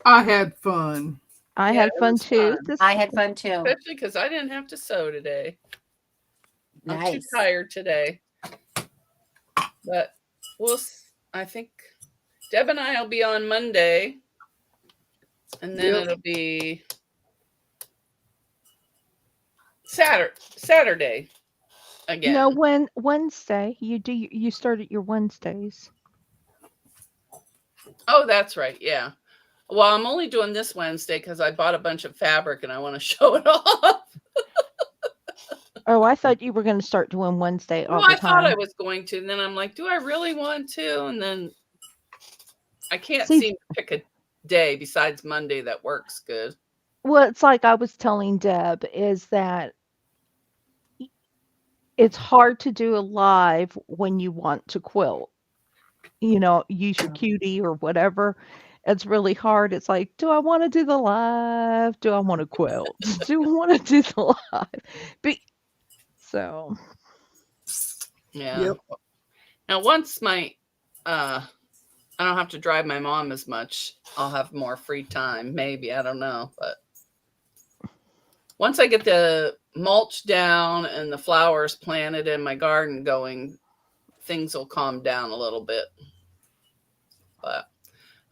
[SPEAKER 3] I had fun.
[SPEAKER 2] I
[SPEAKER 1] Yeah,
[SPEAKER 2] had
[SPEAKER 1] it
[SPEAKER 2] fun
[SPEAKER 1] was
[SPEAKER 2] too.
[SPEAKER 1] fun.
[SPEAKER 4] I had fun too.
[SPEAKER 1] Especially because I didn't have to sew today. I'm too
[SPEAKER 4] Nice.
[SPEAKER 1] tired today. But I think Deb and I will be on Monday. And then
[SPEAKER 3] Yep.
[SPEAKER 1] it'll be Saturday again.
[SPEAKER 2] No, when Wednesday you started your Wednesdays.
[SPEAKER 1] Oh, that's right. Yeah. Well, I'm only doing this Wednesday because I bought a bunch of fabric and I want to show it off.
[SPEAKER 2] Oh, I thought you were going to start doing Wednesday all
[SPEAKER 1] Well,
[SPEAKER 2] the
[SPEAKER 1] I thought I
[SPEAKER 2] time.
[SPEAKER 1] was going to. And then I'm like, do I really want to? And then I can't
[SPEAKER 2] See,
[SPEAKER 1] seem to pick a day besides Monday that works good.
[SPEAKER 2] well, it's like I was telling Deb is that it's hard to do a live when you want to quilt. Use your cutie or whatever. It's really hard. It's like, do I want to do the live? Do I want to quilt? Do I want to do the live? So,
[SPEAKER 1] Yeah.
[SPEAKER 3] Yep.
[SPEAKER 1] Now, once I don't have to drive my mom as much, I'll have more free time. Maybe. I don't know. But once I get the mulch down and the flowers planted in my garden going, things will calm down a little bit. But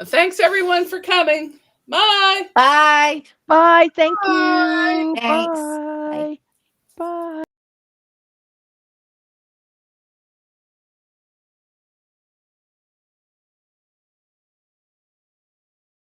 [SPEAKER 1] Thanks everyone for coming. Bye.
[SPEAKER 4] Bye.
[SPEAKER 2] Bye. Thank
[SPEAKER 3] Bye.
[SPEAKER 2] you.
[SPEAKER 4] Thanks.
[SPEAKER 2] Bye. Bye.